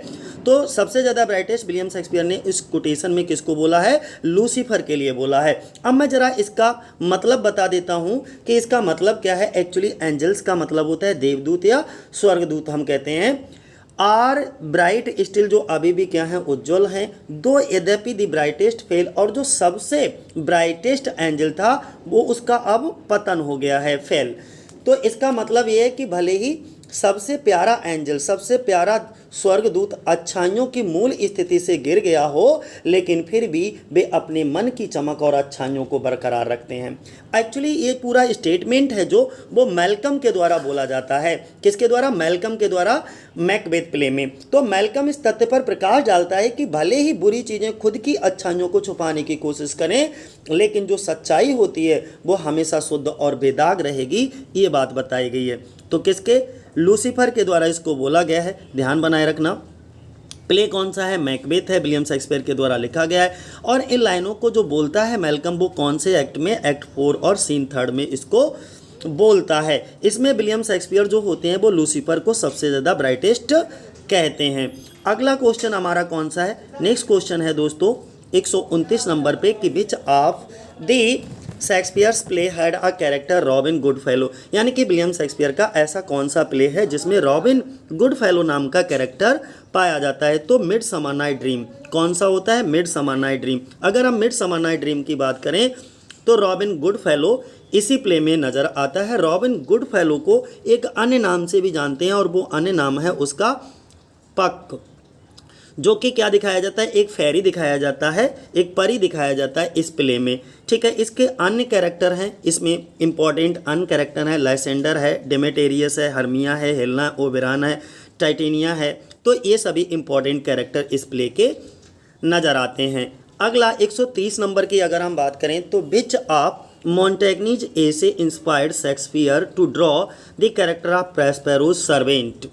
तो सबसे ज़्यादा ब्राइटेस्ट विलियम शेक्सपियर ने इस कोटेशन में किसको बोला है? लूसीफर के लिए बोला है। अब मैं ज़रा इसका मतलब बता देता हूँ कि इसका मतलब क्या है। एक्चुअली एंजल्स का मतलब होता है देवदूत या स्वर्गदूत हम कहते हैं। आर ब्राइट स्टिल जो अभी भी क्या है? उज्ज्वल हैं। दो यद्यपि द ब्राइटेस्ट फेल, और जो सबसे ब्राइटेस्ट एंजल था वो उसका अब पतन हो गया है, फेल। तो इसका मतलब ये है कि भले ही सबसे प्यारा एंजल, सबसे प्यारा स्वर्गदूत अच्छाइयों की मूल स्थिति से गिर गया हो, लेकिन फिर भी वे अपने मन की चमक और अच्छाइयों को बरकरार रखते हैं। एक्चुअली ये पूरा स्टेटमेंट है जो वो मैल्कम के द्वारा बोला जाता है। किसके द्वारा? मैल्कम के द्वारा, मैकबेथ प्ले में। तो मैल्कम इस तथ्य पर प्रकाश डालता है कि भले ही बुरी चीज़ें खुद की अच्छाइयों को छुपाने की कोशिश करें, लेकिन जो सच्चाई होती है वो हमेशा शुद्ध और बेदाग रहेगी, ये बात बताई गई है। तो किसके? लूसीफर के द्वारा इसको बोला गया है, ध्यान बनाए रखना। प्ले कौन सा है? मैकबेथ है, विलियम शेक्सपियर के द्वारा लिखा गया है। और इन लाइनों को जो बोलता है मैल्कम वो कौन से एक्ट में? एक्ट 4 और सीन 3 में इसको बोलता है। इसमें विलियम शेक्सपियर जो होते हैं वो लूसीफर को सबसे ज़्यादा ब्राइटेस्ट कहते हैं। अगला क्वेश्चन हमारा कौन सा है? नेक्स्ट क्वेश्चन है दोस्तों 129 नंबर पे कि which of the Shakespeare's play had a character robin Goodfellow. यानी कि विलियम शेक्सपियर का ऐसा कौन सा प्ले है जिसमें रॉबिन गुडफेलो नाम का कैरेक्टर पाया जाता है? तो मिडसमर नाइट ड्रीम। कौन सा होता है? Midsummer night dream. अगर हम मिडसमर नाइट ड्रीम की बात करें तो रॉबिन गुडफेलो इसी प्ले में नज़र आता है। रॉबिन गुडफेलो को एक अन्य नाम से भी जानते हैं और वो अन्य नाम है उसका पक, जो कि क्या दिखाया जाता है? एक फेरी दिखाया जाता है, एक परी दिखाया जाता है इस प्ले में। ठीक है, इसके अन्य कैरेक्टर हैं, इसमें इंपॉर्टेंट अन्य कैरेक्टर हैं, लाइसेंडर है, डेमेटेरियस है, हर्मिया है, हेलेना ओबेरॉन है, टाइटेनिया है। तो ये सभी इंपॉर्टेंट कैरेक्टर इस प्ले के नज़र आते हैं। अगला 130 नंबर की अगर हम बात करें तो which of Montaigne's essay inspired Shakespeare to draw the character of Prospero's servant.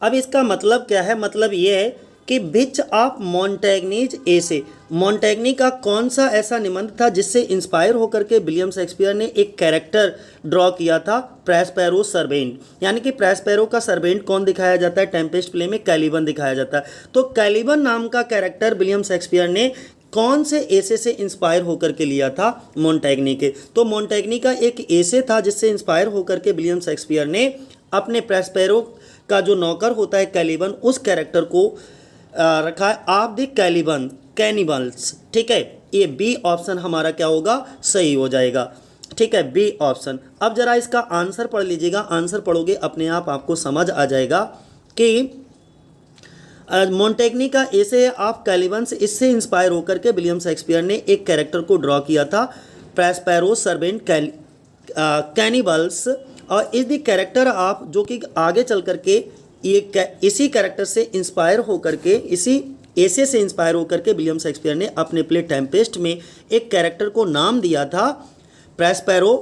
अब इसका मतलब क्या है? मतलब ये है कि विच ऑफ मोंटेग्नीज एसे, मोंटेग्नी का कौन सा ऐसा निबंध था जिससे इंस्पायर होकर के विलियम शेक्सपियर ने एक कैरेक्टर ड्रॉ किया था? प्रॉस्पेरोस सर्वेंट। यानी कि प्रॉस्पेरो का सर्वेंट कौन दिखाया जाता है? टेम्पेस्ट प्ले में कैलिबन दिखाया जाता है। तो कैलिबन नाम का कैरेक्टर विलियम शेक्सपियर ने कौन से एसे से इंस्पायर होकर के लिया था? मोंटेग्नी के। तो मोंटेग्नी का एक एसे था जिससे इंस्पायर होकर के विलियम शेक्सपियर ने अपने प्रॉस्पेरो का जो नौकर होता है कैलिबन, उस कैरेक्टर को रखा है ऑफ द कैलिबन कैनिबल्स। ठीक है, ये बी ऑप्शन हमारा क्या होगा, सही हो जाएगा। ठीक है, बी ऑप्शन। अब जरा इसका आंसर पढ़ लीजिएगा, आंसर पढ़ोगे अपने आप आपको समझ आ जाएगा कि मोंटेग्नी का एसे ऑफ कैलिबन से इससे इंस्पायर होकर के विलियम शेक्सपियर ने एक कैरेक्टर को ड्रॉ किया था, प्रैस्पेरो सर्वेंट कैनिबल्स, और इस दी कैरेक्टर ऑफ, जो कि आगे चल करके ये इसी कैरेक्टर से इंस्पायर होकर के, इसी एसे से इंस्पायर होकर के विलियम शेक्सपियर ने अपने प्ले टेम्पेस्ट में एक कैरेक्टर को नाम दिया था, प्रैस्पेरो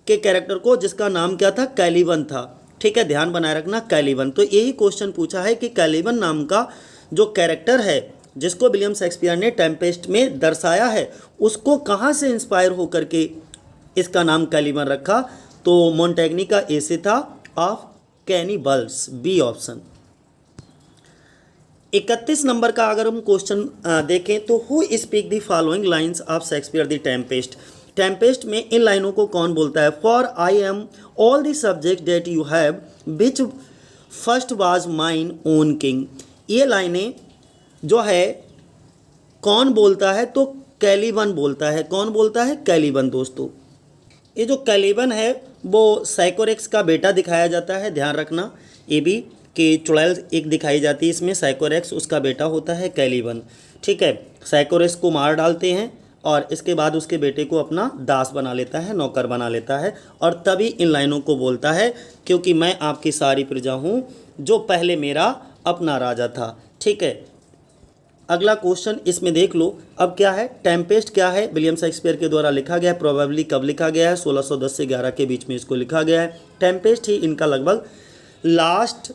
के कैरेक्टर को, जिसका नाम क्या था, कैलिबन था। ठीक है, ध्यान बनाए रखना, कैलिबन। तो यही क्वेश्चन पूछा है कि कैलिबन नाम का जो कैरेक्टर है जिसको विलियम शेक्सपियर ने टेम्पेस्ट में दर्शाया है, उसको कहाँ से इंस्पायर होकर के इसका नाम कैलिबन रखा, तो मोंटेग्नी का एसे था ऑफ कैनिबल्स, बी ऑप्शन। 31 नंबर का अगर हम क्वेश्चन देखें तो who speak the following lines of Shakespeare the tempest. Tempest में इन लाइनों को कौन बोलता है, for I am all the subject that you have which first was mine own king. ये लाइनें जो है कौन बोलता है, तो कैलिबन बोलता है। कौन बोलता है, कैलिबन। दोस्तों ये जो कैलिबन है वो साइकोरेक्स का बेटा दिखाया जाता है, ध्यान रखना, ये भी कि चुड़ैल एक दिखाई जाती है इसमें, साइकोरेक्स उसका बेटा होता है कैलिबन। ठीक है, साइकोरेक्स को मार डालते हैं और इसके बाद उसके बेटे को अपना दास बना लेता है, नौकर बना लेता है, और तभी इन लाइनों को बोलता है, क्योंकि मैं आपकी सारी प्रजा हूँ जो पहले मेरा अपना राजा था। ठीक है, अगला क्वेश्चन इसमें देख लो। अब क्या है, टेम्पेस्ट क्या है, विलियम शेक्सपियर के द्वारा लिखा गया है। प्रोबेबली कब लिखा गया है, 1610 से 11 के बीच में इसको लिखा गया है। टेम्पेस्ट ही इनका लगभग लास्ट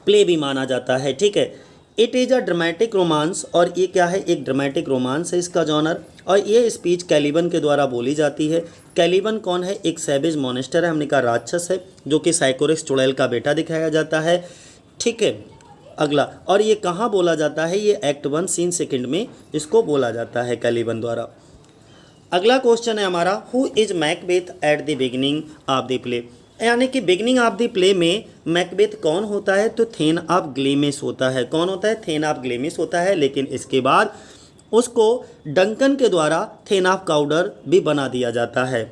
प्ले भी माना जाता है। ठीक है, it is a dramatic romance, और ये क्या है, एक ड्रामेटिक रोमांस है इसका जॉनर, और ये स्पीच कैलिबन के द्वारा बोली जाती है। कैलिबन कौन है, एक सैवेज मॉनेस्टर है, हमने कहा राक्षस है, जो कि साइकोरेक्स चुड़ैल का बेटा दिखाया जाता है। ठीक है, अगला, और ये कहाँ बोला जाता है, ये एक्ट 1 सीन 2 में इसको बोला जाता है कैलिबन द्वारा। अगला क्वेश्चन है हमारा, who is Macbeth at the beginning of the play, यानी कि बिगिनिंग ऑफ द प्ले में मैकबेथ कौन होता है, तो थेन ऑफ ग्लेमिस होता है। कौन होता है, थेन ऑफ ग्लेमिस होता है, लेकिन इसके बाद उसको डंकन के द्वारा थेन ऑफ काउडर भी बना दिया जाता है।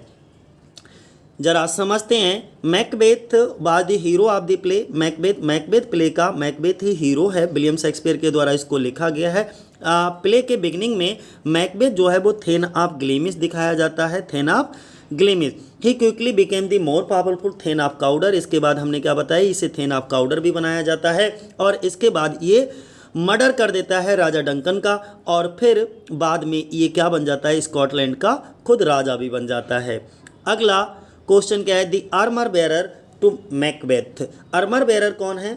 जरा समझते हैं, Macbeth was the hero of the play. Macbeth play का मैकबेथ ही हीरो है, विलियम शेक्सपियर के द्वारा इसको लिखा गया है। प्ले के बिगिनिंग में मैकबेथ जो है वो थेन ऑफ ग्लेमिस दिखाया जाता है, thane of Glamis. He quickly became the more powerful thane of Cawdor. इसके बाद हमने क्या बताया, इसे थेन ऑफ काउडर भी बनाया जाता है, और इसके बाद ये मर्डर कर देता है राजा डंकन का, और फिर बाद में ये क्या बन जाता है, स्कॉटलैंड का खुद राजा भी बन जाता है। अगला क्वेश्चन क्या है, the armour bearer to Macbeth. Armour bearer कौन है,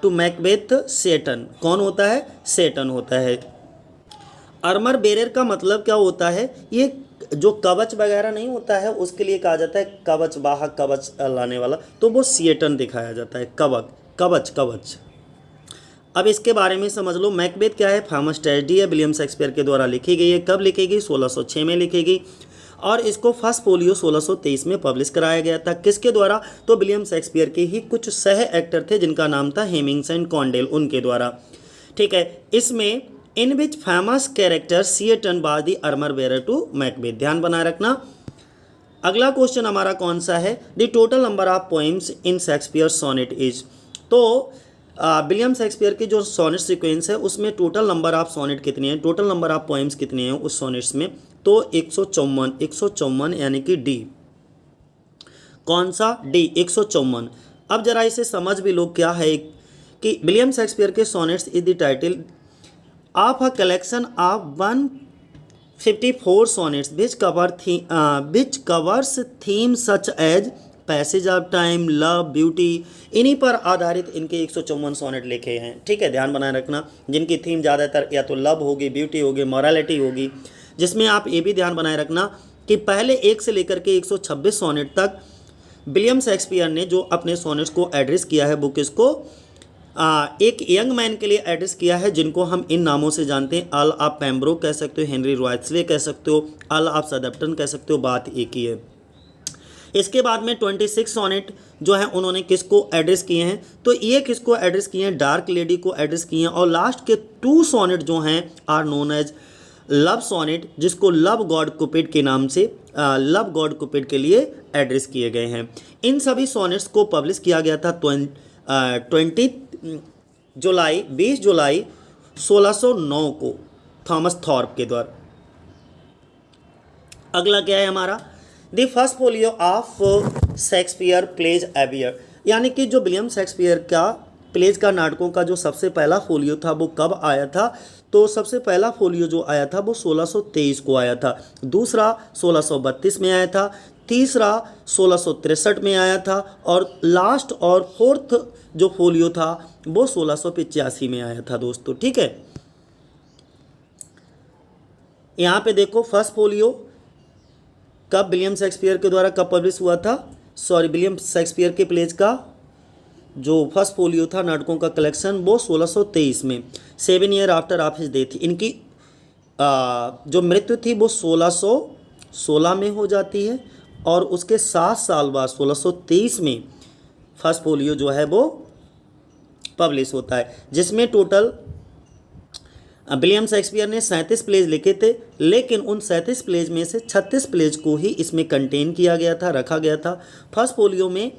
टू मैकबेथ सेटन। कौन होता है, सेटन होता है। आर्मर बेरर का मतलब क्या होता है, ये जो कवच वगैरह नहीं होता है उसके लिए कहा जाता है कवच वाहक, कवच लाने वाला, तो वो सेटन दिखाया जाता है, कवच। अब इसके बारे में समझ लो, मैकबेथ क्या है, फेमस ट्रेजेडी है, विलियम शेक्सपियर के द्वारा लिखी गई है। कब लिखी गई, 1606 में लिखी गई, और इसको फर्स्ट फोलियो 1623 में पब्लिश कराया गया था। किसके द्वारा, तो विलियम शेक्सपियर के ही कुछ सह एक्टर थे जिनका नाम था हेमिंग्स एंड कॉन्डेल, उनके द्वारा। ठीक है, इसमें in which famous character Seton was the armour bearer to Macbeth, ध्यान बनाए रखना। अगला क्वेश्चन हमारा कौन सा है, the total number of poems in Shakespeare sonnet is. तो विलियम शेक्सपियर की जो सोनेट सीक्वेंस है उसमें टोटल नंबर ऑफ सोनेट कितने हैं, टोटल नंबर ऑफ पोइम्स कितने हैं उस सोनेट्स में, तो 154 यानी कि डी। कौन सा, डी 154। अब जरा इसे समझ भी लो, क्या है कि विलियम शेक्सपियर के sonnets is the title of a collection of 154 sonnets which covers theme such as passage of time, love, beauty, इन्हीं पर आधारित इनके 154 सोनेट लिखे हैं। ठीक है, ध्यान बनाए रखना, जिनकी थीम ज़्यादातर या तो लव होगी, ब्यूटी होगी, मॉरलिटी होगी, जिसमें आप ये भी ध्यान बनाए रखना कि पहले 1 से लेकर के 126 सोनेट तक विलियम शेक्सपियर ने जो अपने सोनेट्स को एड्रेस किया है, बुक इसको एक यंग मैन के लिए एड्रेस किया है, जिनको हम इन नामों से जानते हैं। अर्ल ऑफ पेम्ब्रोक कह सकते हो, हेनरी रॉयट्सले कह सकते हो, अर्ल ऑफ सदप्टन कह सकते हो, बात एक ही है। इसके बाद में 26 सोनेट जो है उन्होंने किसको एड्रेस किए हैं, तो ये किसको एड्रेस किए हैं, डार्क लेडी को एड्रेस किए हैं। और लास्ट के 2 सोनेट जो हैं are known as love sonnet, जिसको लव गॉड कुपिड के नाम से लव गॉड कुपिड के लिए एड्रेस किए गए हैं। इन सभी सोनेट्स को पब्लिश किया गया था 20 जुलाई 1609 को थॉमस थॉर्प के द्वारा। अगला क्या है हमारा, the first folio of Shakespeare plays appear, यानी कि जो विलियम शेक्सपियर का प्लेज का नाटकों का जो सबसे पहला फोलियो था वो कब आया था, तो सबसे पहला फोलियो जो आया था वो 1623 को आया था, दूसरा 1632 में आया था, तीसरा 1663 में आया था, और लास्ट और फोर्थ जो फोलियो था वो 1685 में आया था दोस्तों। ठीक है, यहाँ पे देखो फर्स्ट फोलियो कब विलियम शेक्सपियर के द्वारा कब पब्लिश हुआ था, विलियम शेक्सपियर के प्लेज का जो फर्स्ट फोलियो था नाटकों का कलेक्शन वो 1623 में, 7 year after of his death. इनकी जो मृत्यु थी वो 1616 में हो जाती है, और उसके 7 साल बाद 1623 में फर्स्ट फोलियो जो है वो पब्लिश होता है, जिसमें टोटल विलियम शेक्सपियर ने 37 प्लेज लिखे थे, लेकिन उन 37 प्लेज में से 36 प्लेज को ही इसमें कंटेन किया गया था, रखा गया था। फर्स्ट फोलियो में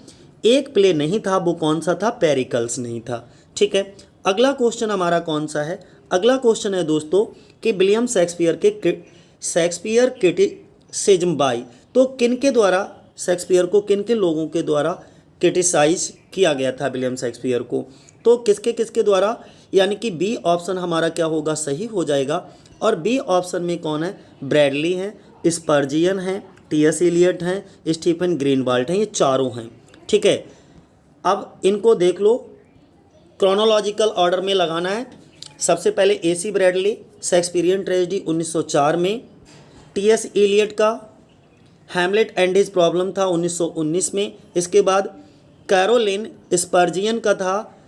एक प्ले नहीं था, वो कौन सा था, पेरिकल्स नहीं था। ठीक है, अगला क्वेश्चन हमारा कौन सा है, अगला क्वेश्चन है दोस्तों कि विलियम शेक्सपियर क्रिटिसिज्म बाय, तो किन के द्वारा शेक्सपियर को किन किन लोगों के द्वारा क्रिटिसाइज किया गया था विलियम शेक्सपियर को, तो किसके किसके द्वारा, यानी कि बी ऑप्शन हमारा क्या होगा, सही हो जाएगा। और बी ऑप्शन में कौन है, ब्रैडली हैं, स्पर्जियन हैं, टी.एस. एलियट हैं, स्टीफन ग्रीनवाल्ट हैं, ये चारों हैं। ठीक है, अब इनको देख लो, क्रोनोलॉजिकल ऑर्डर में लगाना है। सबसे पहले ए.सी. ब्रैडली शेक्सपियरियन ट्रेजेडी 1904 में, टी.एस. एलियट का हैमलेट एंड हिज प्रॉब्लम था 1919 में, इसके बाद कैरोलिन स्पर्जियन का था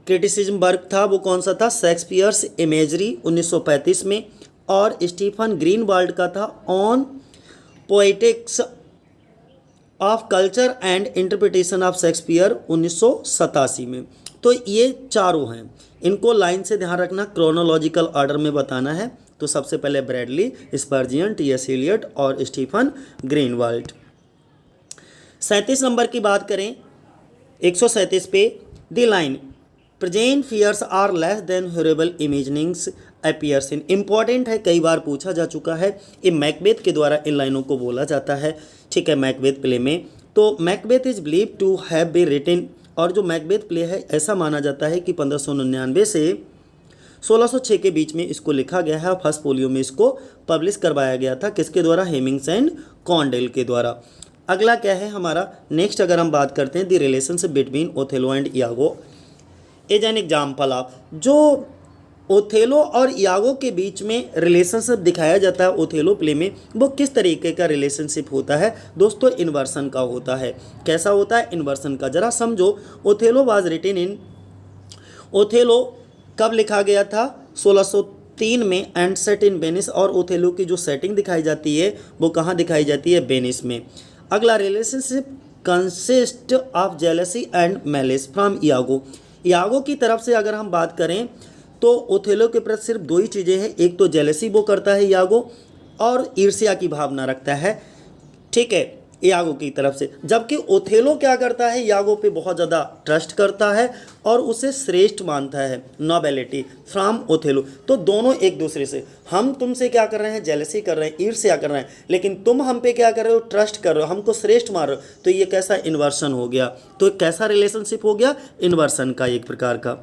क्रिटिसिज्म वर्क था, वो कौन सा था, शेक्सपियर्स इमेजरी 1935 में, और स्टीफन ग्रीनवाल्ड का था on poetics of culture and interpretation of Shakespeare 1987 में। तो ये चारों हैं, इनको लाइन से ध्यान रखना, क्रोनोलॉजिकल ऑर्डर में बताना है। तो सबसे पहले ब्रैडली, स्पर्जियन, टी.एस. एलियट और स्टीफन ग्रीनवाल्ड। 37 नंबर की बात करें, 137 पे, the line present fears are less than horrible imaginings appears in, important है, कई बार पूछा जा चुका है। ये मैकबेथ के द्वारा इन लाइनों को बोला जाता है। ठीक है, मैकबेथ प्ले में, तो Macbeth is believe to have be written, और जो मैकबेथ प्ले है ऐसा माना जाता है कि 1599 से 1606 के बीच में इसको लिखा गया है, और फर्स्ट फोलियो में इसको पब्लिश करवाया गया था, किसके द्वारा, हेमिंग्स एंड कॉन्डेल के द्वारा। अगला क्या है हमारा नेक्स्ट, अगर हम बात करते हैं the relationship between Othello and Iago as an example of, जो ओथेलो और इयागो के बीच में रिलेशनशिप दिखाया जाता है ओथेलो प्ले में, वो किस तरीके का रिलेशनशिप होता है दोस्तों, इन्वर्सन का होता है। कैसा होता है, इन्वर्सन का। जरा समझो, Othello was written in, Othello कब लिखा गया था, 1603 में, एंड सेट इन वेनिस, और ओथेलो की जो सेटिंग दिखाई जाती है वो कहाँ दिखाई जाती है, वेनिस में। अगला, relationship consist of jealousy and malice from Iago, Iago की तरफ से अगर हम बात करें तो ओथेलो के प्रति सिर्फ 2 ही चीज़ें हैं, एक तो जेलसी वो करता है इयागो, और ईर्ष्या की भावना रखता है। ठीक है, इयागो की तरफ से, जबकि ओथेलो क्या करता है, इयागो पे बहुत ज़्यादा ट्रस्ट करता है और उसे श्रेष्ठ मानता है, नोबेलिटी फ्रॉम ओथेलो। तो दोनों एक दूसरे से, हम तुमसे क्या कर रहे हैं, जेलसी कर रहे हैं, ईर्ष्या कर रहे हैं, लेकिन तुम हम पे क्या कर रहे हो, ट्रस्ट कर रहे हो, हमको श्रेष्ठ मान रहे हो। तो ये कैसा इन्वर्सन हो गया, तो कैसा रिलेशनशिप हो गया, इन्वर्सन का एक प्रकार का।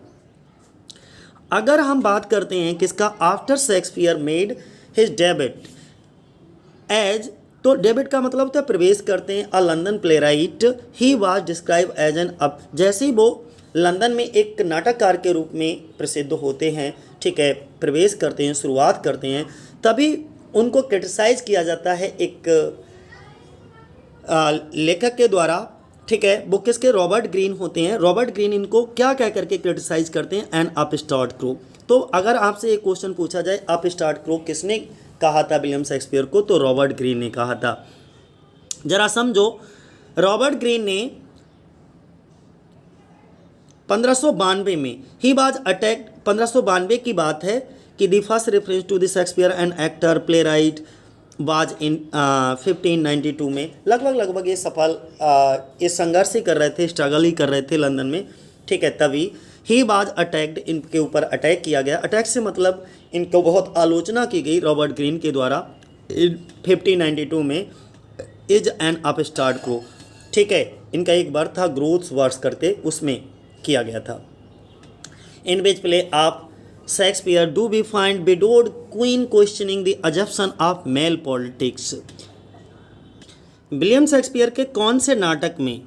अगर हम बात करते हैं किसका, after Shakespeare made his debut as, तो डेब्यूट का मतलब होता है प्रवेश करते हैं, a London playwright, he was describe as an up, जैसे ही वो लंदन में एक नाटककार के रूप में प्रसिद्ध होते हैं, ठीक है, प्रवेश करते हैं, शुरुआत करते हैं, तभी उनको क्रिटिसाइज किया जाता है एक लेखक के द्वारा। ठीक है, वो किसके, रॉबर्ट ग्रीन होते हैं। रॉबर्ट ग्रीन इनको क्या कह करके क्रिटिसाइज करते हैं, एन अपस्टार्ट क्रो। तो अगर आपसे एक क्वेश्चन पूछा जाए, अपस्टार्ट क्रो किसने कहा था विलियम शेक्सपियर को, तो रॉबर्ट ग्रीन ने कहा था। जरा समझो, रॉबर्ट ग्रीन ने 1592 में ही वाज अटैक्ड, 1592 की बात है कि the first reference to the Shakespeare and actor playwright was in 1592 में। लगभग ये सफल ये संघर्ष ही कर रहे थे, स्ट्रगल ही कर रहे थे लंदन में, ठीक है। तभी ही वाज अटैक्ड, इनके ऊपर अटैक किया गया। अटैक से मतलब इनको बहुत आलोचना की गई रॉबर्ट ग्रीन के द्वारा 1592 में। इज एन अपस्टार्ट क्रो, ठीक है, इनका एक वर्क था ग्रोथ्स वर्ड्स करते, उसमें किया गया था। In which play of Shakespeare do we find widowed queen questioning the usurpation of male politics. William Shakespeare के कौन से नाटक में,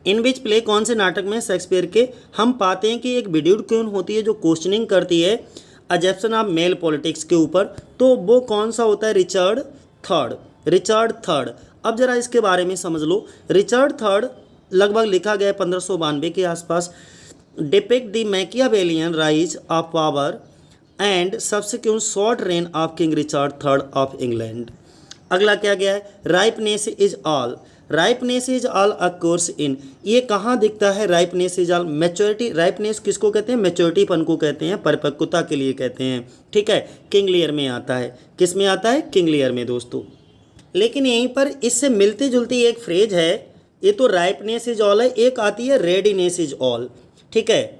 इन विच प्ले कौन से नाटक में शेक्सपियर के हम पाते हैं कि एक विडोड क्वीन होती है जो क्वेश्चनिंग करती है अजप्शन ऑफ मेल पॉलिटिक्स के ऊपर, तो वो कौन सा होता है? Richard third. अब जरा इसके बारे में समझ लो। रिचर्ड थर्ड लगभग लिखा गया 1592 के आसपास। Depict the Machiavellian rise of power and subsequent short rain of king Richard third of England. अगला क्या गया है? राइपनेस इज ऑल अकोर्स इन, ये कहाँ दिखता है? राइपनेस इज ऑल, मैच्योरिटी, राइपनेस किसको कहते हैं? मैच्योरिटीपन को कहते हैं, परिपक्वता के लिए कहते हैं, ठीक है। किंग लियर में आता है, किस में आता है? किंग लियर में दोस्तों। लेकिन यहीं पर इससे मिलती जुलती एक फ्रेज है, ये तो राइपनेस इज ऑल है, एक आती है रेडीनेस इज ऑल, ठीक है।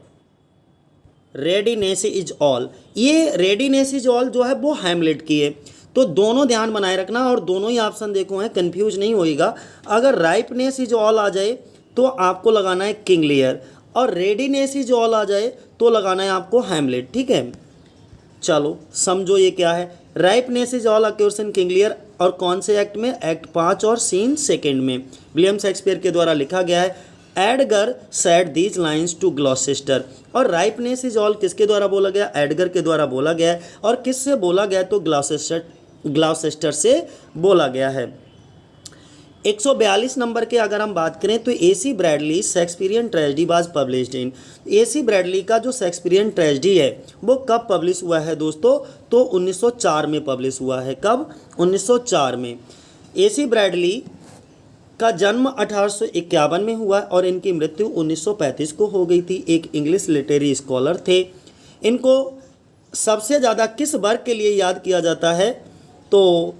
रेडीनेस इज ऑल, ये रेडीनेस इज ऑल जो है वो हैमलेट की है, तो दोनों ध्यान बनाए रखना और दोनों ही ऑप्शन देखो हैं, कंफ्यूज नहीं होएगा। अगर राइपनेस इज ऑल आ जाए तो आपको लगाना है किंग लियर, और रेडीनेस इज ऑल आ जाए तो लगाना है आपको हैमलेट, ठीक है। चलो समझो ये क्या है। Ripeness is all occurs in King Lear, और कौन से एक्ट में? एक्ट 5 और सीन 2 में विलियम शेक्सपियर के द्वारा लिखा गया है। Edgar said these lines to Gloucester, और राइपनेस इज ऑल किसके द्वारा बोला गया? एडगर के द्वारा बोला गया है। और किससे बोला गया? तो ग्लॉसेस्टर से बोला गया है। 142 नंबर के अगर हम बात करें तो AC Bradley Shakespearean tragedy was published in. AC Bradley का जो शेक्सपियरियन ट्रेजेडी है वो कब पब्लिश हुआ है दोस्तों? तो 1904 में पब्लिश हुआ है। कब? 1904 में। AC ब्रैडली का जन्म 1851 में हुआ और इनकी मृत्यु 1935 को हो गई थी। एक इंग्लिश लिटरेरी स्कॉलर थे। इनको सबसे ज़्यादा किस वर्क के लिए याद किया जाता है? तो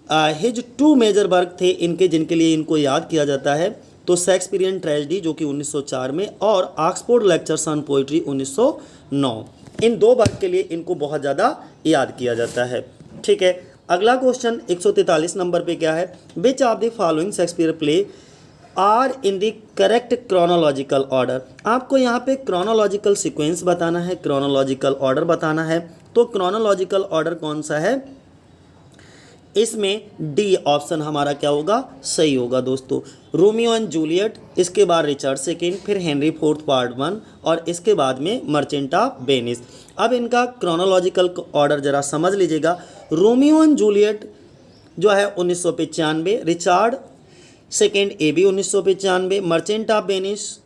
हिज 2 मेजर वर्क थे इनके, जिनके लिए इनको याद किया जाता है। तो शेक्सपियरियन ट्रेजेडी जो कि 1904 में, और Oxford lectures on poetry 1909, in 2 work के लिए इनको बहुत ज़्यादा याद किया जाता है, ठीक है। अगला क्वेश्चन 143 नंबर पे क्या है? Which of the following Shakespeare play are in the correct chronological order. आपको यहाँ पे क्रोनोलॉजिकल सीक्वेंस बताना है, क्रोनोलॉजिकल ऑर्डर बताना है। तो क्रोनोलॉजिकल ऑर्डर कौन सा है? इसमें डी ऑप्शन हमारा क्या होगा? सही होगा दोस्तों। रोमियो एंड जूलियट, इसके बाद रिचर्ड सेकेंड, फिर हेनरी फोर्थ पार्ट 1, और इसके बाद में मर्चेंट ऑफ वेनिस। अब इनका क्रोनोलॉजिकल ऑर्डर जरा समझ लीजिएगा। रोमियो एंड जूलियट जो है 1995, रिचर्ड सेकेंड ए भी 1995, मर्चेंट ऑफ वेनिस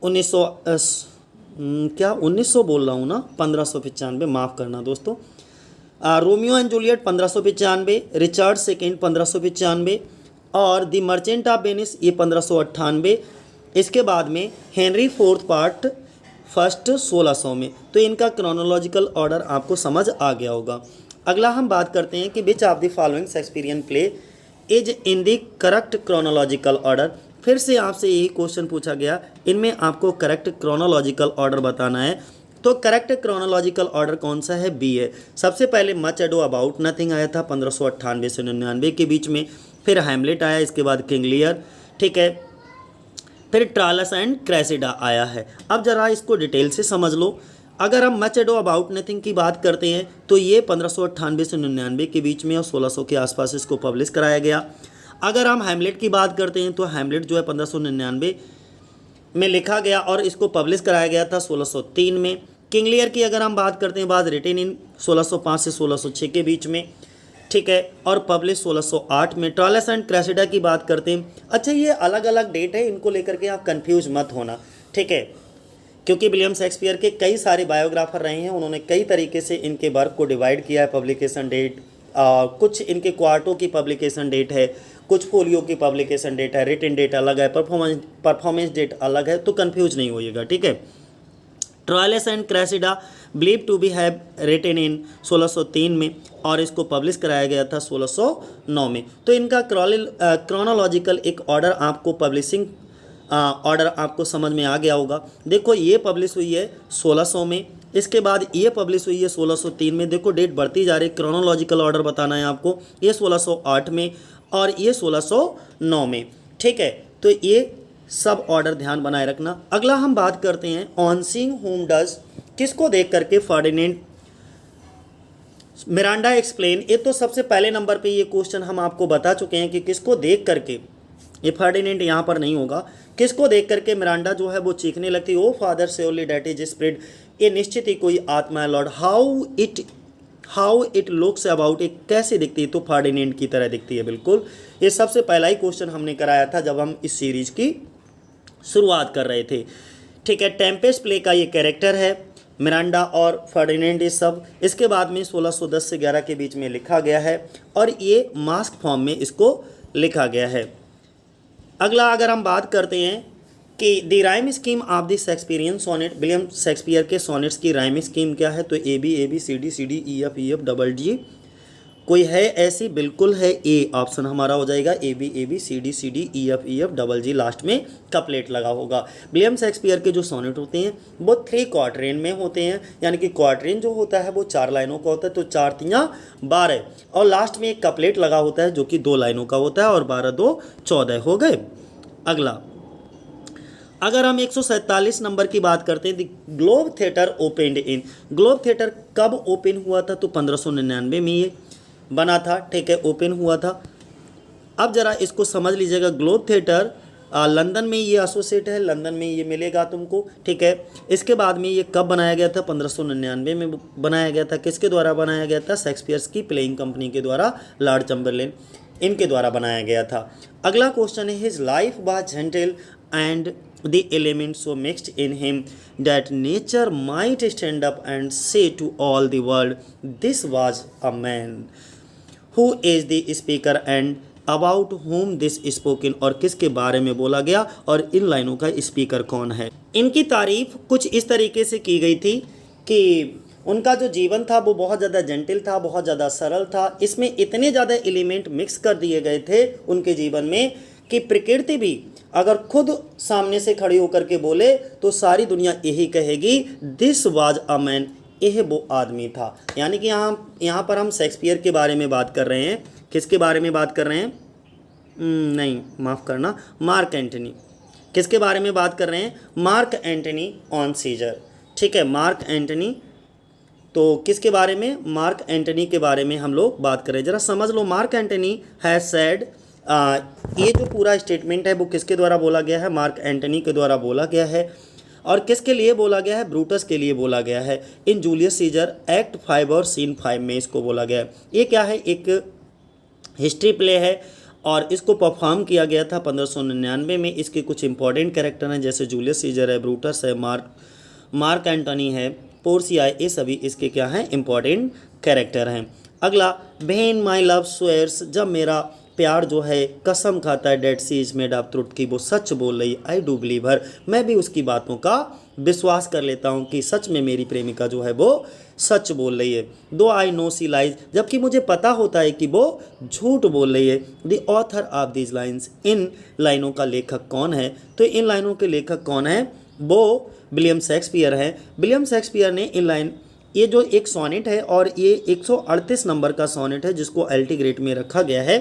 1900 बोल रहा हूँ ना, 1595, माफ़ करना दोस्तों। Romeo and Juliet 1595, Richard second 1595, और द मर्चेंट ऑफ वेनिस ये 1598। इसके बाद में हेनरी फोर्थ पार्ट फर्स्ट 1600 में। तो इनका क्रोनोलॉजिकल ऑर्डर आपको समझ आ गया होगा। अगला हम बात करते हैं कि which of the following Shakespearean play is in the correct chronological order. फिर से आपसे यही क्वेश्चन पूछा गया, इनमें आपको करेक्ट क्रोनोलॉजिकल ऑर्डर बताना है। तो करेक्ट क्रोनोलॉजिकल ऑर्डर कौन सा है? बी है। सबसे पहले मच एडो अबाउट नथिंग आया था 1598 से 99 के बीच में, फिर हैमलेट आया, इसके बाद किंग लियर, ठीक है, फिर ट्रायलस एंड क्रेसिडा आया है। अब जरा इसको डिटेल से समझ लो। अगर हम मच एडो अबाउट नथिंग की बात करते हैं तो ये 1598 से 99 के बीच में और 1600 के आसपास इसको पब्लिश कराया गया। अगर हम हैमलेट की बात करते हैं तो हैमलेट जो है 1599 में लिखा गया और इसको पब्लिश कराया गया था 1603 में। किंग लियर की अगर हम बात करते हैं, बाद रिटेन इन 1605 से 1606 के बीच में, ठीक है, और पब्लिश 1608 में। ट्रायलस एंड क्रेसिडा की बात करते हैं। अच्छा, ये अलग अलग डेट है, इनको लेकर के आप कंफ्यूज मत होना, ठीक है, क्योंकि विलियम शेक्सपियर के कई सारे बायोग्राफर रहे हैं, उन्होंने कई तरीके से इनके वर्क को डिवाइड किया है। पब्लिकेशन डेट, कुछ इनके क्वार्टों की पब्लिकेशन डेट है, कुछ फोलियो की पब्लिकेशन डेट है, रिटन डेट अलग है, परफॉर्मेंस डेट अलग है, तो कंफ्यूज नहीं होइएगा, ठीक है। Troilus and Cressida believe to be have written in 1603 में और इसको पब्लिश कराया गया था 1609 में। तो इनका क्रोनोलॉजिकल एक ऑर्डर आपको पब्लिशिंग ऑर्डर आपको समझ में आ गया होगा। देखो ये पब्लिश हुई है 1600 में, इसके बाद ये पब्लिश हुई है 1603 में। देखो डेट बढ़ती जा रही है, क्रोनोलॉजिकल ऑर्डर बताना है आपको। ये 1608 में और ये 1609 में, ठीक है। तो ये सब ऑर्डर ध्यान बनाए रखना। अगला हम बात करते हैं ऑन सीइंग होम डज, किसको देख करके फर्डिनेंड मिरांडा एक्सप्लेन। ये तो सबसे पहले नंबर पे ये क्वेश्चन हम आपको बता चुके हैं कि किसको देख करके, ये फर्डिनेंड यहाँ पर नहीं होगा, किसको देख करके मिरांडा जो है वो चीखने लगती, O father surely that is spirit, ये निश्चित ही कोई आत्मा है lord, how it looks about, एक कैसे दिखती है, तो फर्डिनेंड की तरह दिखती है बिल्कुल। ये सबसे पहला ही क्वेश्चन हमने कराया था जब हम इस सीरीज की शुरुआत कर रहे थे, ठीक है। टेम्पेस्ट प्ले का ये कैरेक्टर है, मिरांडा और फर्डिनेंड ये सब। इसके बाद में 1610 से 11 के बीच में लिखा गया है और ये मास्क फॉर्म में इसको लिखा गया है। अगला अगर हम बात करते हैं कि the rhyme scheme of the Shakespearean sonnet, William Shakespeare के सोनेट्स की राइम स्कीम क्या है, तो A B C D E F double G, कोई है ऐसी, बिल्कुल है, ए ऑप्शन हमारा हो जाएगा, A B C D E F double G, last में कपलेट लगा होगा। विलियम शेक्सपियर के जो सोनेट होते हैं वो 3 क्वार्टरेन में होते हैं, यानी कि क्वार्टरेन जो होता है वो 4 लाइनों का होता है, तो 4 तियां 12 और लास्ट में एक कपलेट लगा होता है जो कि 2 लाइनों का होता है और 12 2 14 हो गए। अगला अगर हम 147 नंबर की बात करते हैं, ग्लोब थिएटर ओपनड इन, ग्लोब थिएटर कब ओपन हुआ था, तो 1599 में ये बना था, ठीक है, ओपन हुआ था। अब जरा इसको समझ लीजिएगा, ग्लोब थिएटर लंदन में ये एसोसिएट है, लंदन में ये मिलेगा तुमको, ठीक है। इसके बाद में ये कब बनाया गया था, 1599 में बनाया गया था। किसके द्वारा बनाया गया था, शेक्सपियर्स की प्लेइंग कंपनी के द्वारा, लॉर्ड चैम्बरलेन इनके द्वारा बनाया गया था। अगला क्वेश्चन है, his life was gentle and the elements so mixed in him that nature might stand up and say to all the world, this was a man. Who is the speaker and about whom this spoken, और किसके बारे में बोला गया और इन लाइनों का speaker कौन है। इनकी तारीफ कुछ इस तरीके से की गई थी कि उनका जो जीवन था वो बहुत ज़्यादा जेंटल था, बहुत ज़्यादा सरल था। इसमें इतने ज़्यादा एलिमेंट मिक्स कर दिए गए थे उनके जीवन में कि प्रकृति भी अगर खुद सामने से खड़ी होकर के बोले तो सारी दुनिया यही कहेगी, दिस वाज अ मैन, यह वो आदमी था। यानी कि यहाँ पर हम शेक्सपियर के बारे में बात कर रहे हैं। किसके बारे में बात कर रहे हैं, नहीं माफ़ करना, मार्क एंटनी। किसके बारे में बात कर रहे हैं, मार्क एंटनी ऑन सीजर, ठीक है, मार्क एंटनी। तो किसके बारे में, मार्क एंटनी के बारे में हम लोग बात करें। जरा समझ लो, मार्क एंटनी हैज सेड, ये जो पूरा स्टेटमेंट है वो किसके द्वारा बोला गया है, मार्क एंटनी के द्वारा बोला गया है। और किसके लिए बोला गया है, ब्रूटस के लिए बोला गया है। इन जूलियस सीजर एक्ट 5 और सीन 5 में इसको बोला गया है। ये क्या है, एक हिस्ट्री प्ले है और इसको परफॉर्म किया गया था 1599 में। इसके कुछ इंपॉर्टेंट कैरेक्टर हैं, जैसे जूलियस सीजर है, ब्रूटस है, मार्क एंटनी है, पोर्सिया है, ये सभी इसके क्या हैं, इंपॉर्टेंट कैरेक्टर हैं। अगला, व्हेन माई लव स्वेयर्स, जब मेरा प्यार जो है कसम खाता है, that she is made of truth, की वो सच बोल रही, आई डू बिलीव हर, मैं भी उसकी बातों का विश्वास कर लेता हूँ कि सच में मेरी प्रेमिका जो है वो सच बोल रही है। दो आई नो सी लाइज, जबकि मुझे पता होता है कि वो झूठ बोल रही है। The author of these lines, इन लाइनों का लेखक कौन है, तो इन लाइनों के लेखक कौन है, वो विलियम शेक्सपियर है। विलियम शेक्सपियर ने इन लाइन, ये जो एक सोनेट है और ये 138 नंबर का सोनेट है जिसको एल्टी ग्रेड में रखा गया है।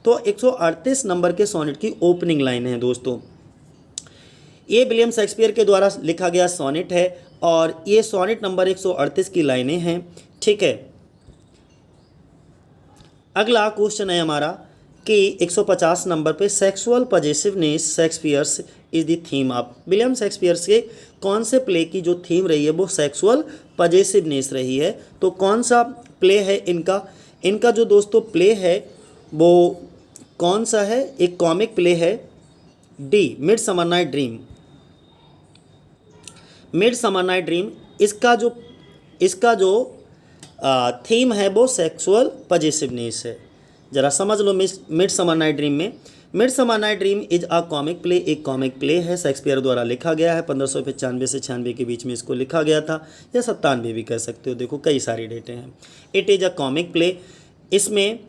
तो 138 नंबर के सोनेट की ओपनिंग लाइन है दोस्तों। ये विलियम शेक्सपियर के द्वारा लिखा गया सोनेट है और ये सोनेट नंबर 138 की लाइनें हैं, ठीक है। अगला क्वेश्चन है हमारा कि 150 नंबर पे sexual possessiveness Shakespeare's is the theme of, William Shakespeare के कौन से प्ले की जो थीम रही है वो सेक्सुअल पजेसिवनेस रही है। तो कौन सा प्ले है इनका जो दोस्तों प्ले है वो कौन सा है, एक कॉमिक प्ले है, D midsummer night dream. Midsummer night dream इसका जो थीम है वो सेक्सुअल पजेसिवनेस है, जरा समझ लो मिडसमर नाइट ड्रीम में। Midsummer night dream is a comic play, एक कॉमिक प्ले है, शेक्सपियर द्वारा लिखा गया है। 1595 से 96 के बीच में इसको लिखा गया था, या 97 भी कह सकते हो, देखो कई सारी डेटें हैं। It is a comic play, इसमें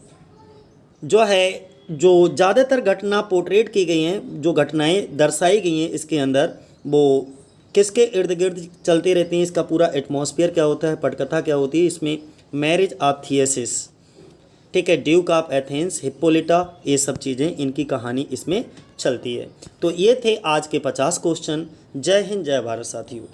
जो है जो ज़्यादातर घटना पोर्ट्रेट की गई हैं, जो घटनाएं दर्शाई गई हैं इसके अंदर, वो किसके इर्द गिर्द चलती रहती हैं, इसका पूरा एटमॉस्फेयर क्या होता है, पटकथा क्या होती है। इसमें मैरिज ऑफ थियसिस, ठीक है, ड्यूक ऑफ एथेंस, हिप्पोलिटा, ये सब चीज़ें, इनकी कहानी इसमें चलती है। तो ये थे आज के 50 क्वेश्चन। जय हिंद, जय भारत साथियों।